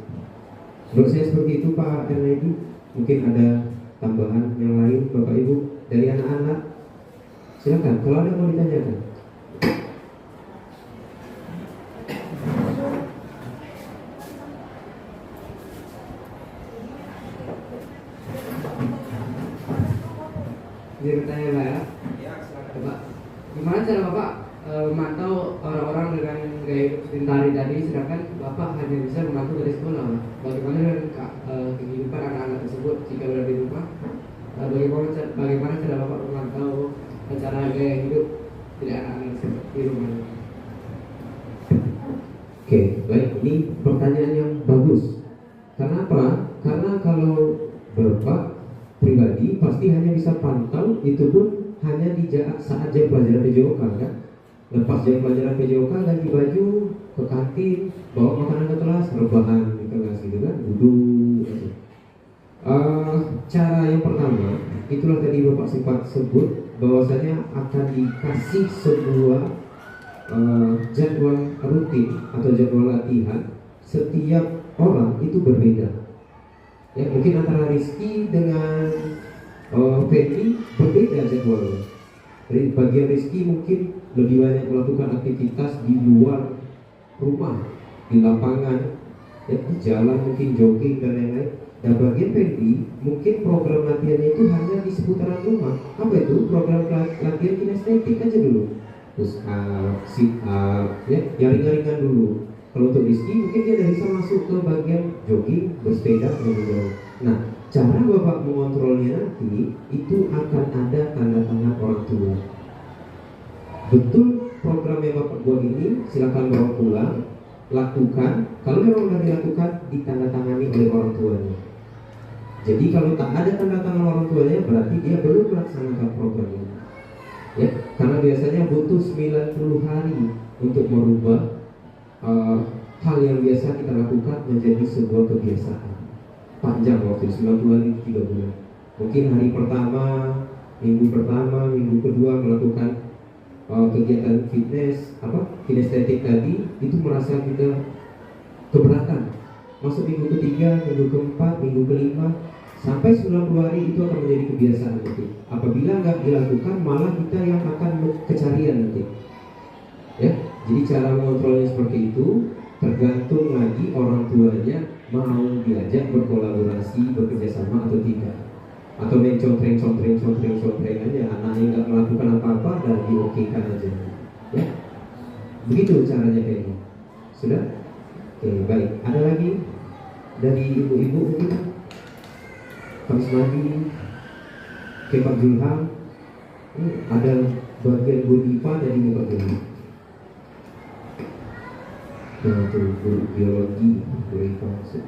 Menurut saya seperti itu Pak Ernedi. Mungkin ada tambahan yang lain Bapak Ibu dari anak-anak, silakan kalau ada mau ditanyakan. Jadi bertanya Pak ya? Ya, silakan Pak. Gimana cara Bapak memantau orang-orang dengan gaya hidup sedentari tadi, sedangkan Bapak hanya bisa memantau dari sekolah Pak? Bagaimana dengan kehidupan anak-anak tersebut jika berada di rumah? Bagaimana cara Bapak memantau cara gaya hidup dari anak-anak di rumah? Oke, baik, ini pertanyaan yang bagus. Kenapa? Karena kalau Bapak pribadi pasti hanya bisa pantau itu pun hanya di saat jam pelajaran PJOK kan. Lepas jam pelajaran PJOK ganti baju ke kantin, bawa makanan ke kelas, rebahan di kelas gitu kan, duduk gitu. Cara yang pertama itulah tadi Bapak sempat sebut bahwasanya akan dikasih sebuah jadwal rutin atau jadwal latihan setiap orang itu berbeda. Ya, mungkin antara Rizky dengan Fendi berbeda jadwalnya. Bagian Rizky mungkin lebih banyak melakukan aktivitas di luar rumah, di lapangan, ya, di jalan, mungkin jogging dan lain-lain. Dan bagian Fendi mungkin program latihannya itu hanya di seputaran rumah. Apa itu? Program latihan kinestetik aja dulu. Push up, sit up, ya, yang ringan-ringan dulu. Kalau untuk Rizky mungkin dia udah bisa masuk ke bagian jogging, bersepeda, jauh. Nah, cara Bapak mengontrolnya nanti itu akan ada tanda tangan orang tua. Betul program yang Bapak buat ini, silakan bawa pulang, lakukan. Kalau memang sudah dilakukan, ditandatangani oleh orang tuanya. Jadi kalau tak ada tanda tangan orang tuanya, berarti dia belum melaksanakan program ini. Ya, karena biasanya butuh 90 hari untuk merubah hal yang biasa kita lakukan menjadi sebuah kebiasaan. Panjang waktu 90 hari, 3 bulan. Mungkin hari pertama, minggu kedua melakukan kegiatan fitness, kinestetik tadi, itu merasa kita keberatan. Masuk minggu ketiga, minggu keempat, minggu kelima, sampai 90 hari itu akan menjadi kebiasaan nanti. Apabila nggak dilakukan, malah kita yang akan kecarian nanti. Ya, jadi cara mengontrolnya seperti itu, tergantung lagi orang tuanya mau diajak berkolaborasi, bekerja sama atau tidak. Atau main contreng aja, anaknya nggak melakukan apa-apa dan diokekan aja. Ya, begitu caranya kayaknya. Sudah? Oke, baik. Ada lagi dari ibu-ibu mungkin? Pak Ismadi, Pak Julham, ada bagian Bu Diva dari Bapak Julham. Nah, itu guru biologi, Bu Diva maksud.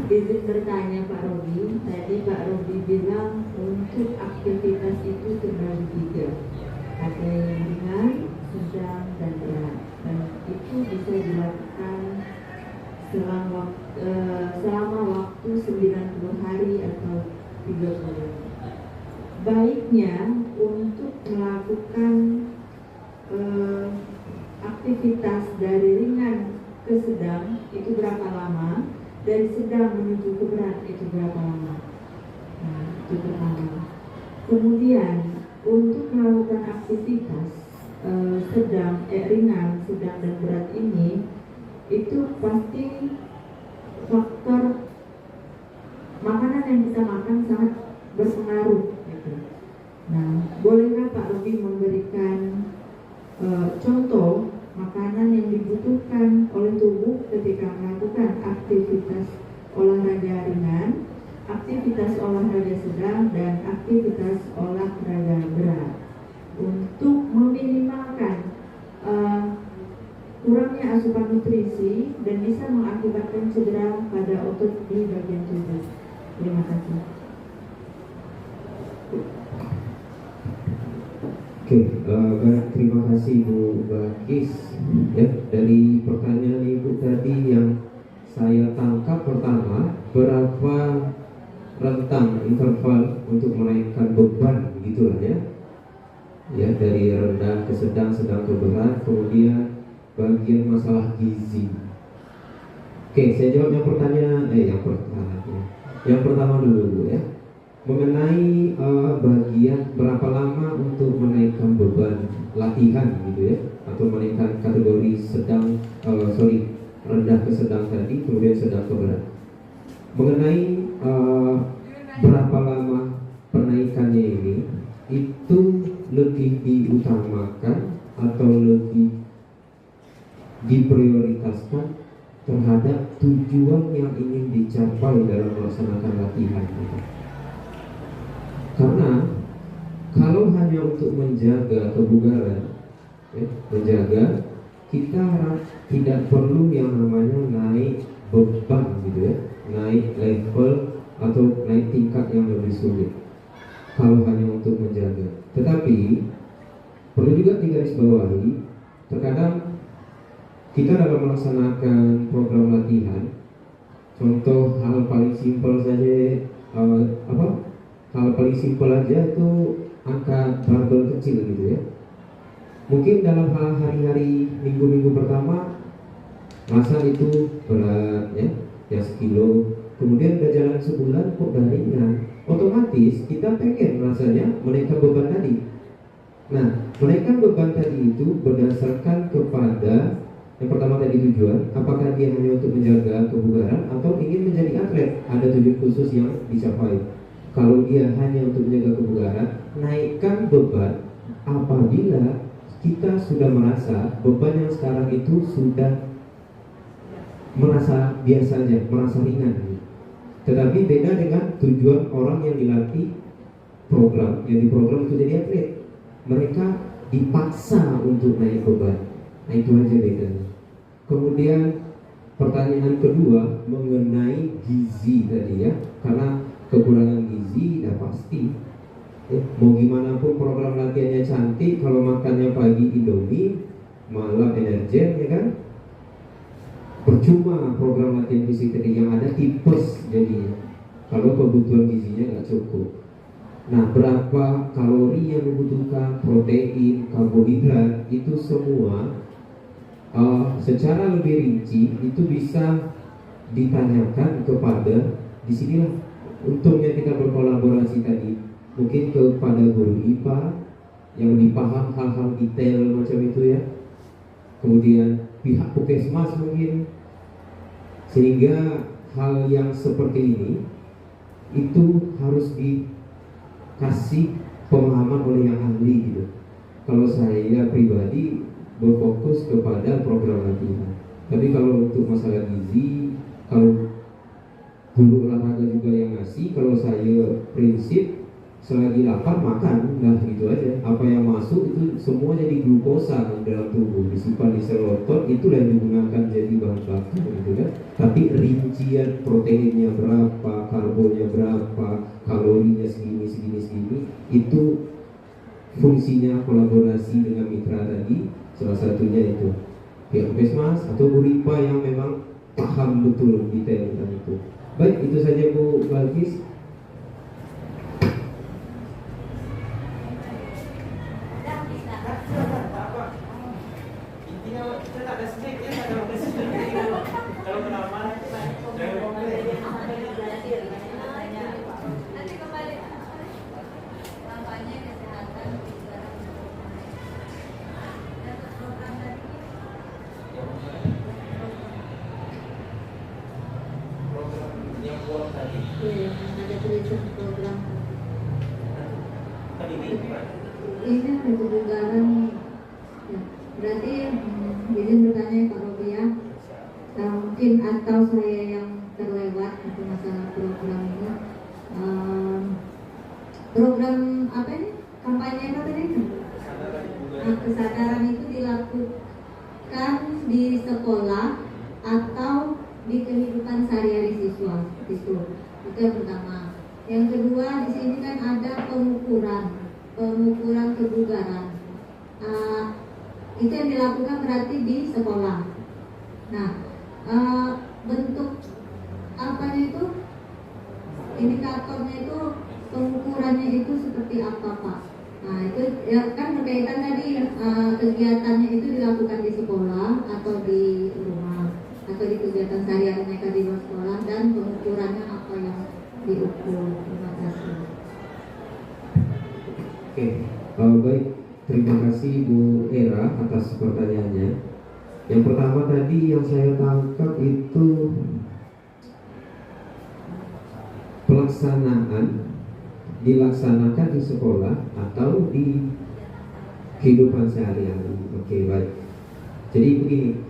Izin bertanya Pak Robi, tadi Pak Robi bilang untuk aktivitas itu terbagi 3, ada yang ringan, sedang, dan berat, dan itu bisa dilakukan selama waktu 90 hari atau 3 bulan. Baiknya untuk melakukan aktivitas dari ringan ke sedang itu berapa lama? Dari sedang menuju ke berat itu berapa lama? Nah, itu pertama. Kemudian untuk melakukan aktivitas ringan, sedang dan berat ini, itu pasti faktor makanan yang kita makan sangat berpengaruh. Gitu. Nah, bolehkah Pak Robi memberikan contoh makanan yang dibutuhkan oleh tubuh ketika melakukan aktivitas olahraga ringan, aktivitas olahraga sedang, dan aktivitas olahraga berat untuk meminimalkan kurangnya asupan nutrisi dan bisa mengakibatkan cedera pada otot di bagian tubuh. Terima kasih. Oke, banyak terima kasih Bu Bakis. Ya, dari pertanyaan Ibu tadi yang saya tangkap, pertama, berapa rentang interval untuk menaikkan beban gitulah ya. Ya, dari rendah ke sedang, sedang ke berat, kemudian bagian masalah gizi. Oke, saya jawab yang pertama dulu ya. Mengenai bagian berapa lama untuk menaikkan beban latihan gitu ya, atau menaikkan kategori rendah ke sedang tadi, kemudian sedang ke berat. Mengenai berapa lama penaikannya ini, itu lebih diutamakan atau lebih diprioritaskan terhadap tujuan yang ingin dicapai dalam melaksanakan latihan itu. Karena kalau hanya untuk menjaga kebugaran, menjaga, kita tidak perlu yang namanya naik beban gitu ya, naik level atau naik tingkat yang lebih sulit kalau hanya untuk menjaga. Tetapi perlu juga digarisbawahi, terkadang kita dalam melaksanakan program latihan, contoh hal paling simpel saja, hal paling simpel aja itu angkat barbel kecil gitu ya. Mungkin dalam hari-hari minggu-minggu pertama rasa itu berat ya 1 kilo. Kemudian udah jalan sebulan kok udah ringan, otomatis kita pengen rasanya menaikkan beban tadi. Nah, menaikkan beban tadi itu berdasarkan kepada yang pertama tadi tujuan, apakah dia hanya untuk menjaga kebugaran atau ingin menjadi atlet, ada tujuan khusus yang dicapai. Kalau dia hanya untuk menjaga kebugaran, naikkan beban apabila kita sudah merasa beban yang sekarang itu sudah merasa biasa aja, merasa ringan. Tetapi beda dengan tujuan orang yang dilatih program, yang diprogram untuk jadi atlet. Mereka dipaksa untuk naik beban. Nah, itu aja bedanya. Kemudian pertanyaan kedua mengenai gizi tadi ya, karena kekurangan gizi udah pasti. Mau gimana pun program latihannya cantik, kalau makannya pagi Indomie, malam Energen ya kan, percuma program latihan fisik tadi, yang ada tipes jadinya kalau kebutuhan gizinya nggak cukup. Nah, berapa kalori yang dibutuhkan, protein, karbohidrat, itu semua secara lebih rinci itu bisa ditanyakan kepada, disinilah untungnya kita berkolaborasi tadi, mungkin kepada guru IPA yang lebih paham hal-hal detail macam itu ya, kemudian pihak puskesmas mungkin, sehingga hal yang seperti ini itu harus dikasih pemahaman oleh yang ahli gitu. Kalau saya pribadi berfokus kepada program latihan, tapi kalau untuk masalah gizi, kalau guru olahraga juga yang ngasih, kalau saya prinsip selagi lapar makan, nah gitu aja. Apa yang masuk itu semua jadi glukosa dalam tubuh, disimpan di sel otot, itulah yang digunakan jadi bahan bakar gitu kan. Tapi rincian proteinnya berapa, karbonnya berapa, kalorinya segini, itu fungsinya kolaborasi dengan mitra tadi, salah satunya itu pihak puskesmas atau guru IPA yang memang paham betul detail tentang itu. Baik, itu saja Bu Balkis. Iya, ada tulisan program. Ini ada kebugaran. Ya, berarti izin bertanya Pak Robi ya. Mungkin atau saya yang terlewat untuk masalah program ini. Program apa ini? Kampanye apa tadi? Kesadaran itu dilakukan di sekolah atau di kehidupan sehari-hari siswa itu yang pertama. Yang kedua, di sini kan ada pengukuran kebugaran. Itu yang dilakukan berarti di sekolah. Nah, bentuk apanya itu, indikatornya itu, pengukurannya itu seperti apa Pak? Nah, itu ya kan berkaitan tadi, kegiatannya itu dilakukan di sekolah atau di rumah atau di kegiatan sehari-hari mereka di luar sekolah, dan pengukurannya apa yang diukur. Terima kasih. Oke, baik, terima kasih Bu Era atas pertanyaannya. Yang pertama tadi yang saya tangkap itu dilaksanakan di sekolah atau di kehidupan sehari-hari. Oke, baik. Jadi begini,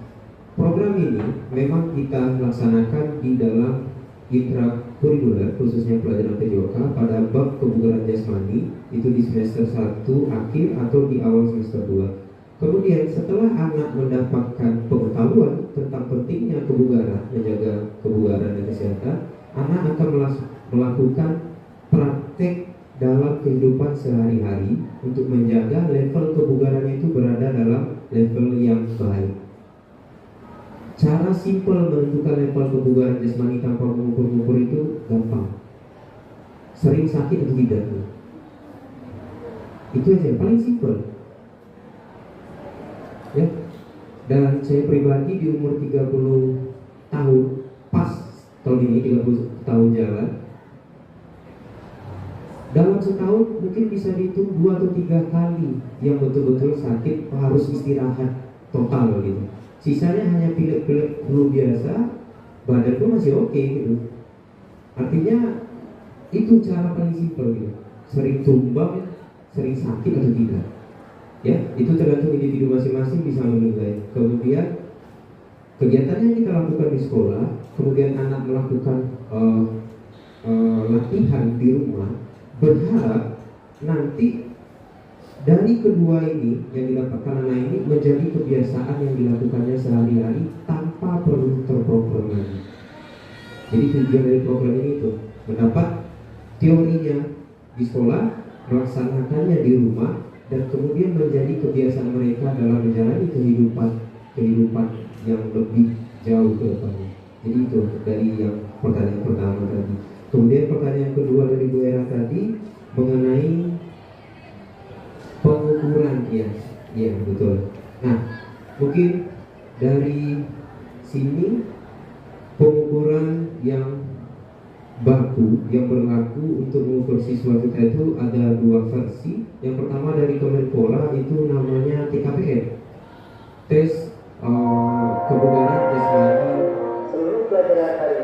program ini memang kita laksanakan di dalam intrakurikuler, khususnya pelajaran PJOK pada bab kebugaran jasmani, itu di semester 1 akhir atau di awal semester 2. Kemudian setelah anak mendapatkan pengetahuan tentang pentingnya kebugaran, menjaga kebugaran dan kesehatan, anak akan melakukan praktek dalam kehidupan sehari-hari untuk menjaga level kebugaran itu berada dalam level yang baik. Cara simpel menentukan level kebugaran jasmani tanpa mengukur-ukur itu gampang. Sering sakit atau tidak? Itu aja, paling simpel. Ya. Dan saya pribadi di umur 30 tahun, pas tahun ini 30 tahun jalan, dalam setahun mungkin bisa dihitung 2 atau 3 kali yang betul-betul sakit harus istirahat total gitu. Sisanya hanya pilek-pilek flu biasa, badan pun masih oke gitu. Artinya itu cara paling simpel gitu. Sering tumbang, sering sakit atau tidak. Ya, itu tergantung individu masing-masing bisa menilai. Kemudian kegiatan yang kita lakukan di sekolah, kemudian anak melakukan latihan di rumah, berharap nanti dari kedua ini yang didapatkan anak ini menjadi kebiasaan yang dilakukannya sehari-hari tanpa perlu terprogram lagi. Jadi tujuan dari program ini itu mendapat teorinya di sekolah, melaksanakannya di rumah, dan kemudian menjadi kebiasaan mereka dalam menjalani kehidupan yang lebih jauh ke depannya. Jadi itu dari yang pertanyaan pertama tadi. Kemudian pertanyaan kedua dari Bu Era tadi mengenai pengukuran, ya betul. Nah, mungkin dari sini pengukuran yang baku yang berlaku untuk mengukur siswa kita itu ada 2 versi. Yang pertama dari Kemenpora itu namanya TKPN, tes kebugaran jasmani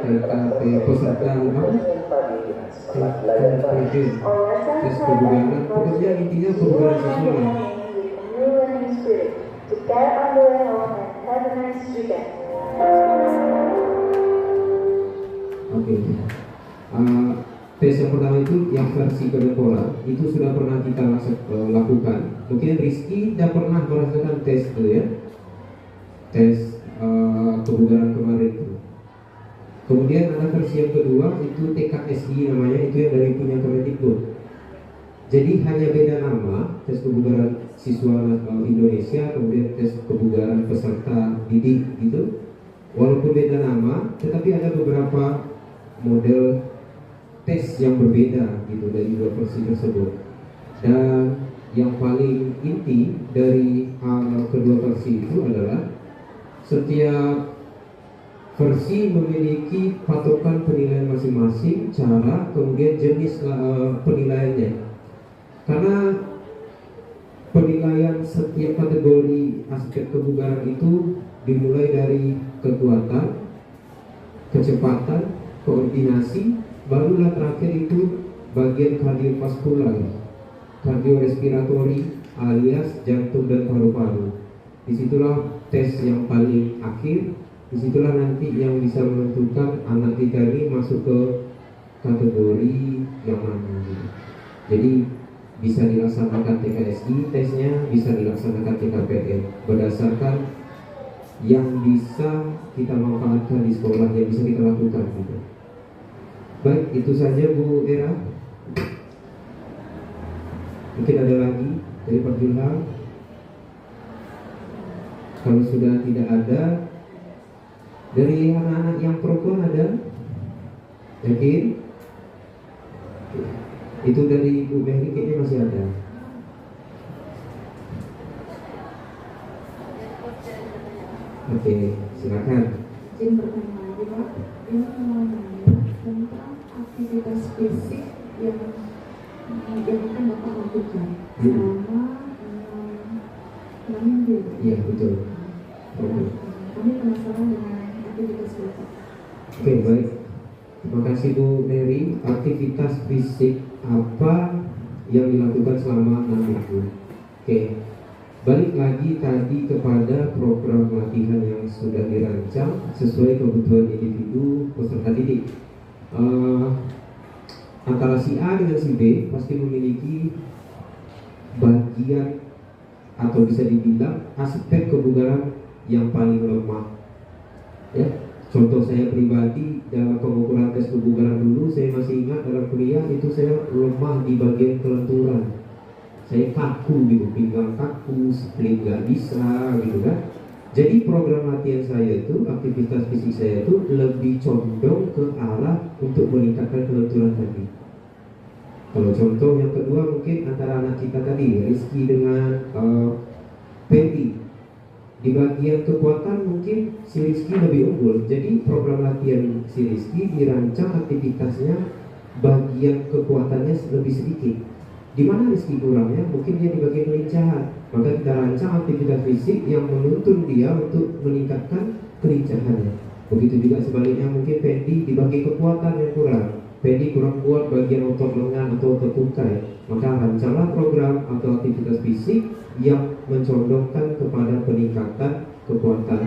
TKP peserta tes kebugaran, pokoknya intinya kebugaran siswa. Oke. Tes yang pertama itu yang versi Kemenpora itu sudah pernah kita lakukan. Mungkin Rizky sudah pernah merasakan tes itu ya, tes kebugaran kemarin itu. Kemudian ada versi yang kedua itu TKSI namanya, itu yang dari punya Kemendikbud. Jadi hanya beda nama, tes kebugaran siswa Indonesia, kemudian tes kebugaran peserta didik gitu. Walaupun beda nama, tetapi ada beberapa model tes yang berbeda gitu dari 2 versi tersebut. Dan yang paling inti dari kedua versi itu adalah setiap versi memiliki patokan penilaian masing-masing, cara, kemudian jenis penilaiannya. Karena penilaian setiap kategori aspek kebugaran itu dimulai dari kekuatan, kecepatan, koordinasi, barulah terakhir itu bagian kardiovaskular, kardiorespiratori alias jantung dan paru-paru. Disitulah tes yang paling akhir. Disitulah nanti yang bisa menentukan anak kita ini masuk ke kategori yang mana. Jadi bisa dilaksanakan TKSI tesnya, bisa dilaksanakan TKPN berdasarkan yang bisa kita manfaatkan di sekolah, yang bisa kita lakukan gitu. Baik, itu saja Bu Era. Mungkin ada lagi dari Pak Julham. Kalau sudah tidak ada, dari anak-anak yang perempuan ada? Yakin? Itu dari Bu Mehri kayaknya masih ada. Oke, silakan. Izin bertanya lagi Pak, ini mau nanya tentang aktivitas fisik yang akan Bapak lakukan selama 6 minggu. Iya betul. Kami penasaran dengan aktivitas Bapak. Oke, baik. Terima kasih Bu Mary. Aktivitas fisik apa yang dilakukan selama 6 minggu? Oke. Balik lagi tadi kepada program latihan yang sudah dirancang sesuai kebutuhan individu peserta didik. Antara si A dengan si B pasti memiliki bagian atau bisa dibilang aspek kebugaran yang paling lemah. Ya, contoh saya pribadi dalam pengukuran tes kebugaran dulu, saya masih ingat dalam kuliah itu saya lemah di bagian kelenturan. Saya kaku gitu, pinggang kaku, split nggak bisa gitu kan. Jadi program latihan saya itu, aktivitas fisik saya itu lebih condong ke arah untuk meningkatkan kelenturan tadi. Kalau contoh yang kedua mungkin antara anak kita tadi, Rizky dengan Fendi. Di bagian kekuatan mungkin si Rizky lebih unggul. Jadi program latihan si Rizky dirancang aktivitasnya bagian kekuatannya lebih sedikit. Di mana Rizky kurangnya? Mungkin dia di bagian kelincahan. Maka kita rancang aktivitas fisik yang menuntun dia untuk meningkatkan kelincahannya. Begitu juga sebaliknya mungkin Fendi di bagian kekuatan yang kurang. Fendi kurang kuat bagian otot lengan atau otot tungkai. Maka rancanglah program atau aktivitas fisik yang mencondongkan kepada peningkatan kekuatan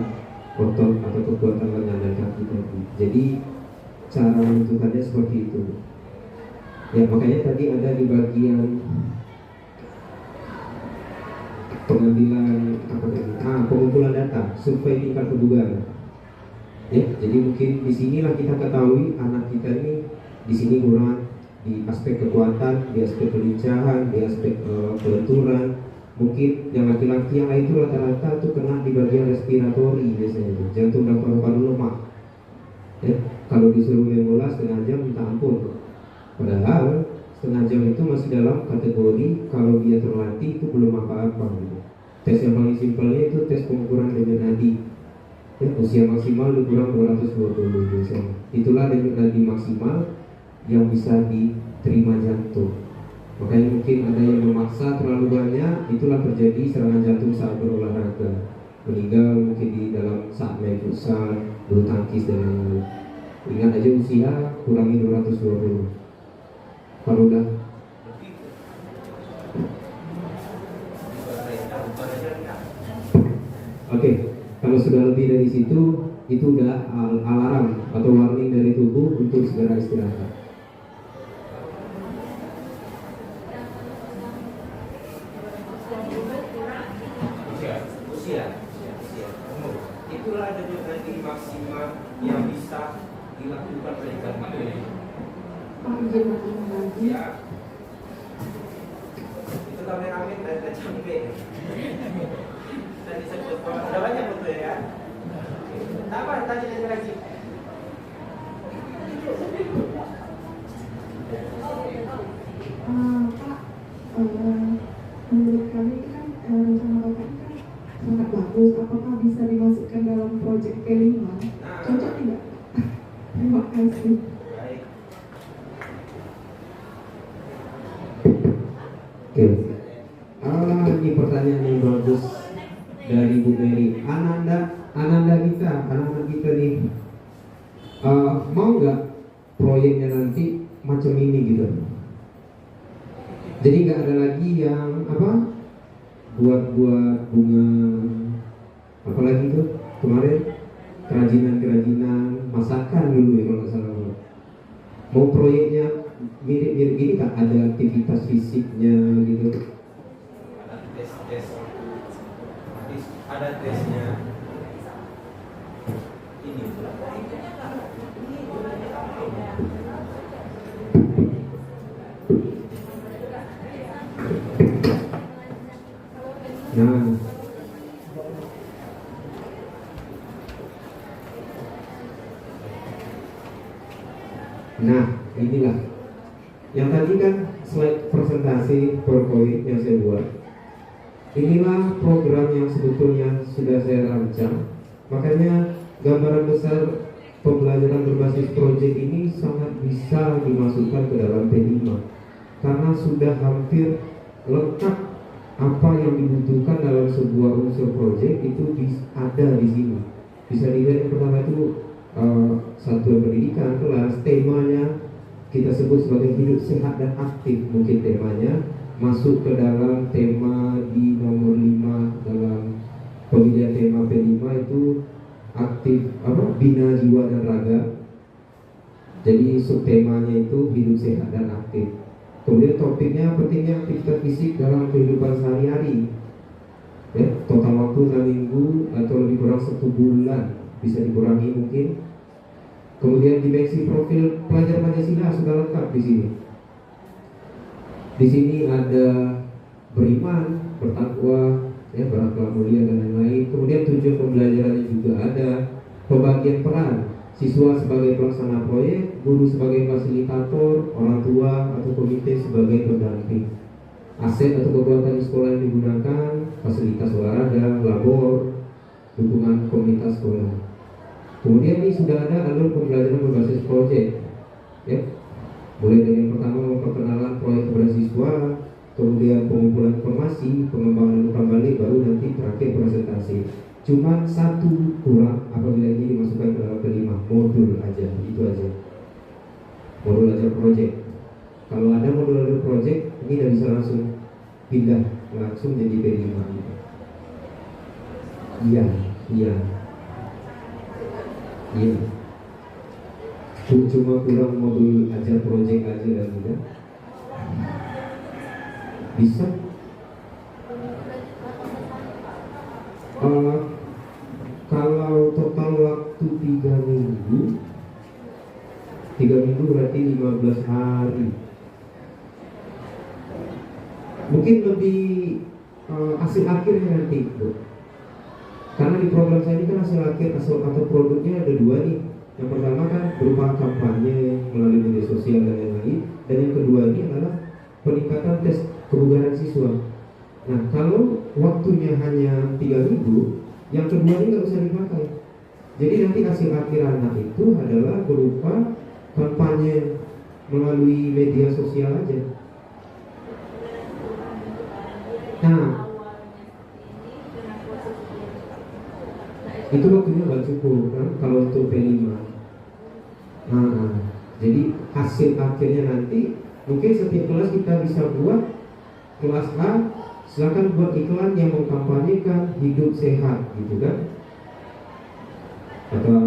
otot atau kekuatan lengan dan kaki tadi. Jadi cara menentukannya seperti itu. Ya, makanya tadi ada di bagian pengambilan pengumpulan data, survei tingkat kebugaran. Ya, jadi mungkin di sinilah kita ketahui anak kita ini di sini kurang di aspek kekuatan, di aspek kelincahan, di aspek kelenturan. Mungkin yang laki-laki yang lain itu rata-rata tuh kena di bagian respiratori biasanya, jantung dan paru-paru lemah. Ya, kalau disuruh main bola setengah jam minta ampun. Padahal setengah jam itu masih dalam kategori kalau dia terlatih itu belum apa-apa gitu. Tes yang paling simpelnya itu tes pengukuran denyut nadi. Ya, usia maksimal lebih kurang 220 biasanya. Itulah denyut nadi maksimal yang bisa diterima jantung. Makanya mungkin ada yang memaksa terlalu banyak, itulah terjadi serangan jantung saat berolahraga. Meninggal mungkin di dalam saat main futsal, bulu tangkis dan lain-lain. Ingat aja usia kurangi 220. Kalau udah Oke, kalau sudah lebih dari situ, itu udah alarm atau warning dari tubuh untuk segera istirahat. Usia. Itulah denyut nadi maksimal yang bisa dilakukan oleh kami. Ya, itu kameramen dan capek. Tadi sebut ada banyak foto ya kan? Apa tanya lagi? Pak, menurut kami itu kan rencana Bapak kan sangat bagus. Apakah bisa dimasukkan dalam proyek P5? Cocok tidak? Terima kasih. Oke. Ini pertanyaan yang bagus dari Bu Mary. Anak-anak kita nih mau nggak proyeknya nanti macam ini gitu? Jadi nggak ada lagi yang buat bunga, apalagi tuh kemarin kerajinan masakan dulu ya kalau nggak salah. Mau proyeknya mirip-mirip gini kan, ada aktivitas fisiknya gitu, ada tesnya ini. Nah, inilah yang tadi kan slide presentasi PowerPoint yang saya buat. Inilah program yang sebetulnya sudah saya rancang. Makanya gambaran besar pembelajaran berbasis proyek ini sangat bisa dimasukkan ke dalam P5 karena sudah hampir lengkap apa yang dibutuhkan dalam sebuah unsur proyek itu ada di sini. Bisa dilihat yang pertama itu satuan pendidikan, kelas, temanya kita sebut sebagai hidup sehat dan aktif, mungkin temanya masuk ke dalam tema di nomor 5 Kemudian tema P5 itu aktif bina jiwa dan raga. Jadi subtemanya itu hidup sehat dan aktif. Kemudian topiknya pentingnya aktivitas fisik dalam kehidupan sehari-hari. Ya, total waktu 6 minggu atau lebih kurang 1 bulan, bisa dikurangi mungkin. Kemudian dimensi profil pelajar Pancasila sudah lengkap di sini. Di sini ada beriman, bertakwa, ya, berakhlak mulia dan lain-lain. Kemudian tujuan pembelajarannya juga ada pembagian peran. Siswa sebagai pelaksana proyek, guru sebagai fasilitator, orang tua atau komite sebagai pendamping. Aset atau kekuatan di sekolah yang digunakan, fasilitas olahraga, labor, dukungan komunitas sekolah. Kemudian ini sudah ada alur pembelajaran berbasis proyek, ya. Mulai dari yang pertama memperkenalkan proyek kepada siswa, kemudian pengumpulan informasi, pengembangan umpan balik, baru nanti terakhir presentasi. Cuma satu kurang apabila ini dimasukkan ke dalam kelima, modul aja, itu aja. Modul aja project. Kalau ada modul aja project, ini tidak bisa langsung pindah, langsung jadi P5 gitu. Iya. Cuma kurang modul aja project aja dan gitu. Bisa. Kalau total waktu 3 minggu berarti 15 hari. Mungkin lebih hasil akhirnya nanti, Bu. Karena di program saya ini kan hasil akhir atau produknya ada 2 nih. Yang pertama kan berupa kampanye melalui media sosial dan lain-lain, dan yang kedua ini adalah peningkatan tes kebugaran siswa. Nah, kalau waktunya hanya 3 minggu, yang kedua ini nggak usah dipakai. Jadi nanti hasil akhir anak itu adalah berupa kampanye melalui media sosial aja. Nah, itu waktunya nggak cukup kan kalau untuk P5. Nah, jadi hasil akhirnya nanti mungkin setiap kelas kita bisa buat kelas A, silakan buat iklan yang mengkampanyekan hidup sehat gitu kan, atau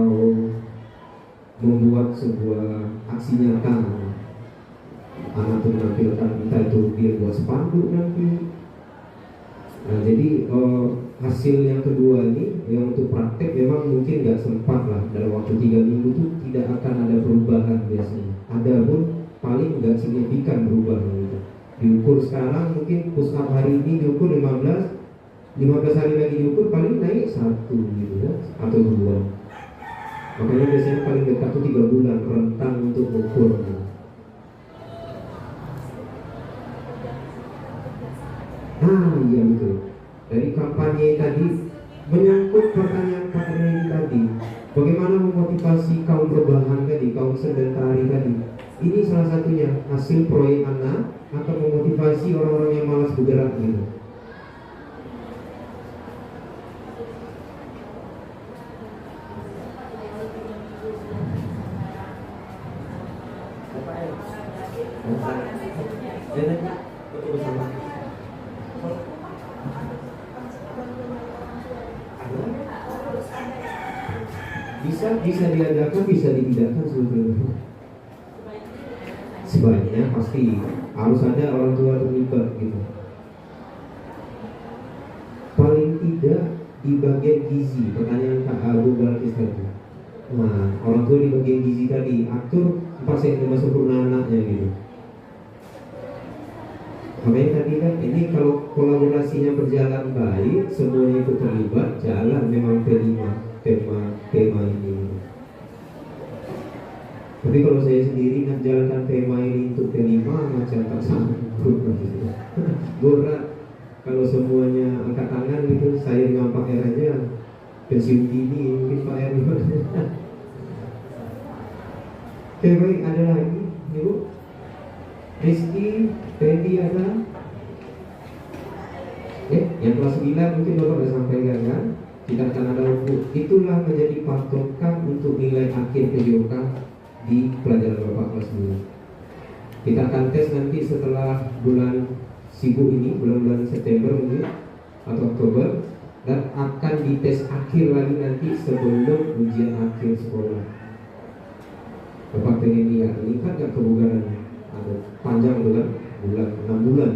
membuat sebuah aksi nyata anak itu menampilkan, entah itu dia buat spanduk nanti. Nah, jadi hasil yang kedua ini yang untuk praktek memang mungkin nggak sempat lah dalam waktu 3 minggu itu tidak akan ada perubahan biasanya. Ada pun paling nggak signifikan berubah gitu. Diukur sekarang mungkin push up hari ini diukur 15 hari lagi diukur paling naik 1 gitu ya, atau 2. Makanya biasanya paling dekat tuh 3 bulan rentang untuk ukur gitu. Nah, iya betul. Dari kampanye tadi menyangkut pertanyaan Pak Reni tadi, bagaimana memotivasi kaum rebahan tadi, kaum sedentari tadi. Ini salah satunya hasil proyek anak akan memotivasi orang-orang yang malas bergerak gitu. Bisa diadakan, bisa ditidakkan sebetulnya. Sebaiknya pasti harus ada orang tua terlibat gitu. Paling tidak di bagian gizi, pertanyaan Kak Abu Balkis tadi. Nah, orang tua di bagian gizi tadi atur 4 cm sempurna anaknya gitu. Makanya tadi kan ini kalau kolaborasinya berjalan baik, semuanya ikut terlibat, jalan memang tema ini. Tapi kalau saya sendiri menjalankan tema ini untuk P5 macam tak sanggup gitu. Berat kalau semuanya angkat tangan gitu, saya dengan Pak R aja pensiun dini mungkin Pak R. Oke, baik, ada lagi Ibu? Rizky, Fendi ada? Yang kelas 9 mungkin Bapak sudah sampaikan kan? Kita akan ada buku. Itulah menjadi patokan untuk nilai akhir PJOK di pelajaran Bapak kelas 10. Kita akan tes nanti setelah bulan sibuk ini, bulan-bulan September mungkin atau Oktober. dan akan dites akhir lagi nanti sebelum ujian akhir sekolah. Bapak pengen lihat, ini kan gak kebugarannya, ada panjang itu kan, 6 bulan.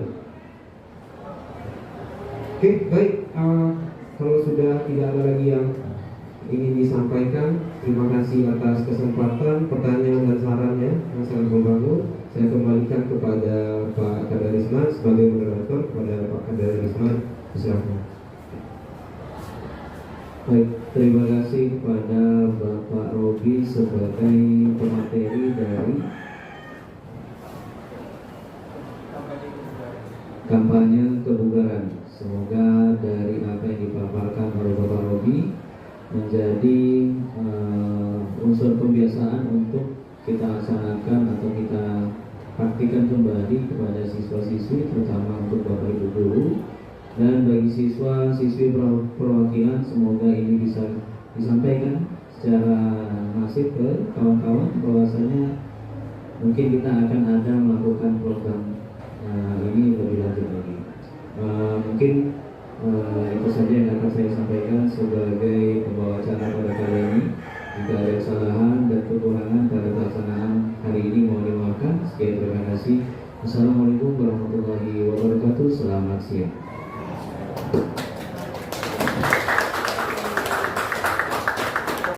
Oke, baik. Kalau sudah tidak ada lagi yang ingin disampaikan, terima kasih atas kesempatan, pertanyaan dan sarannya yang sangat membangun. Saya kembalikan kepada Pak Kadarisman sebagai moderator. Kepada Pak Kadarisman, silakan. Baik, terima kasih kepada Bapak Robi sebagai pemateri dari kampanye kebugaran. Semoga dari apa yang dipaparkan oleh Bapak Robi menjadi unsur pembiasaan untuk kita laksanakan atau kita praktikan kembali kepada siswa-siswi, terutama untuk Bapak Ibu guru. Dan bagi siswa-siswi perwakilan, semoga ini bisa disampaikan secara masif ke kawan-kawan bahwasanya mungkin kita akan ada melakukan program ini lebih lanjut lagi. Mungkin itu saja yang akan saya sampaikan.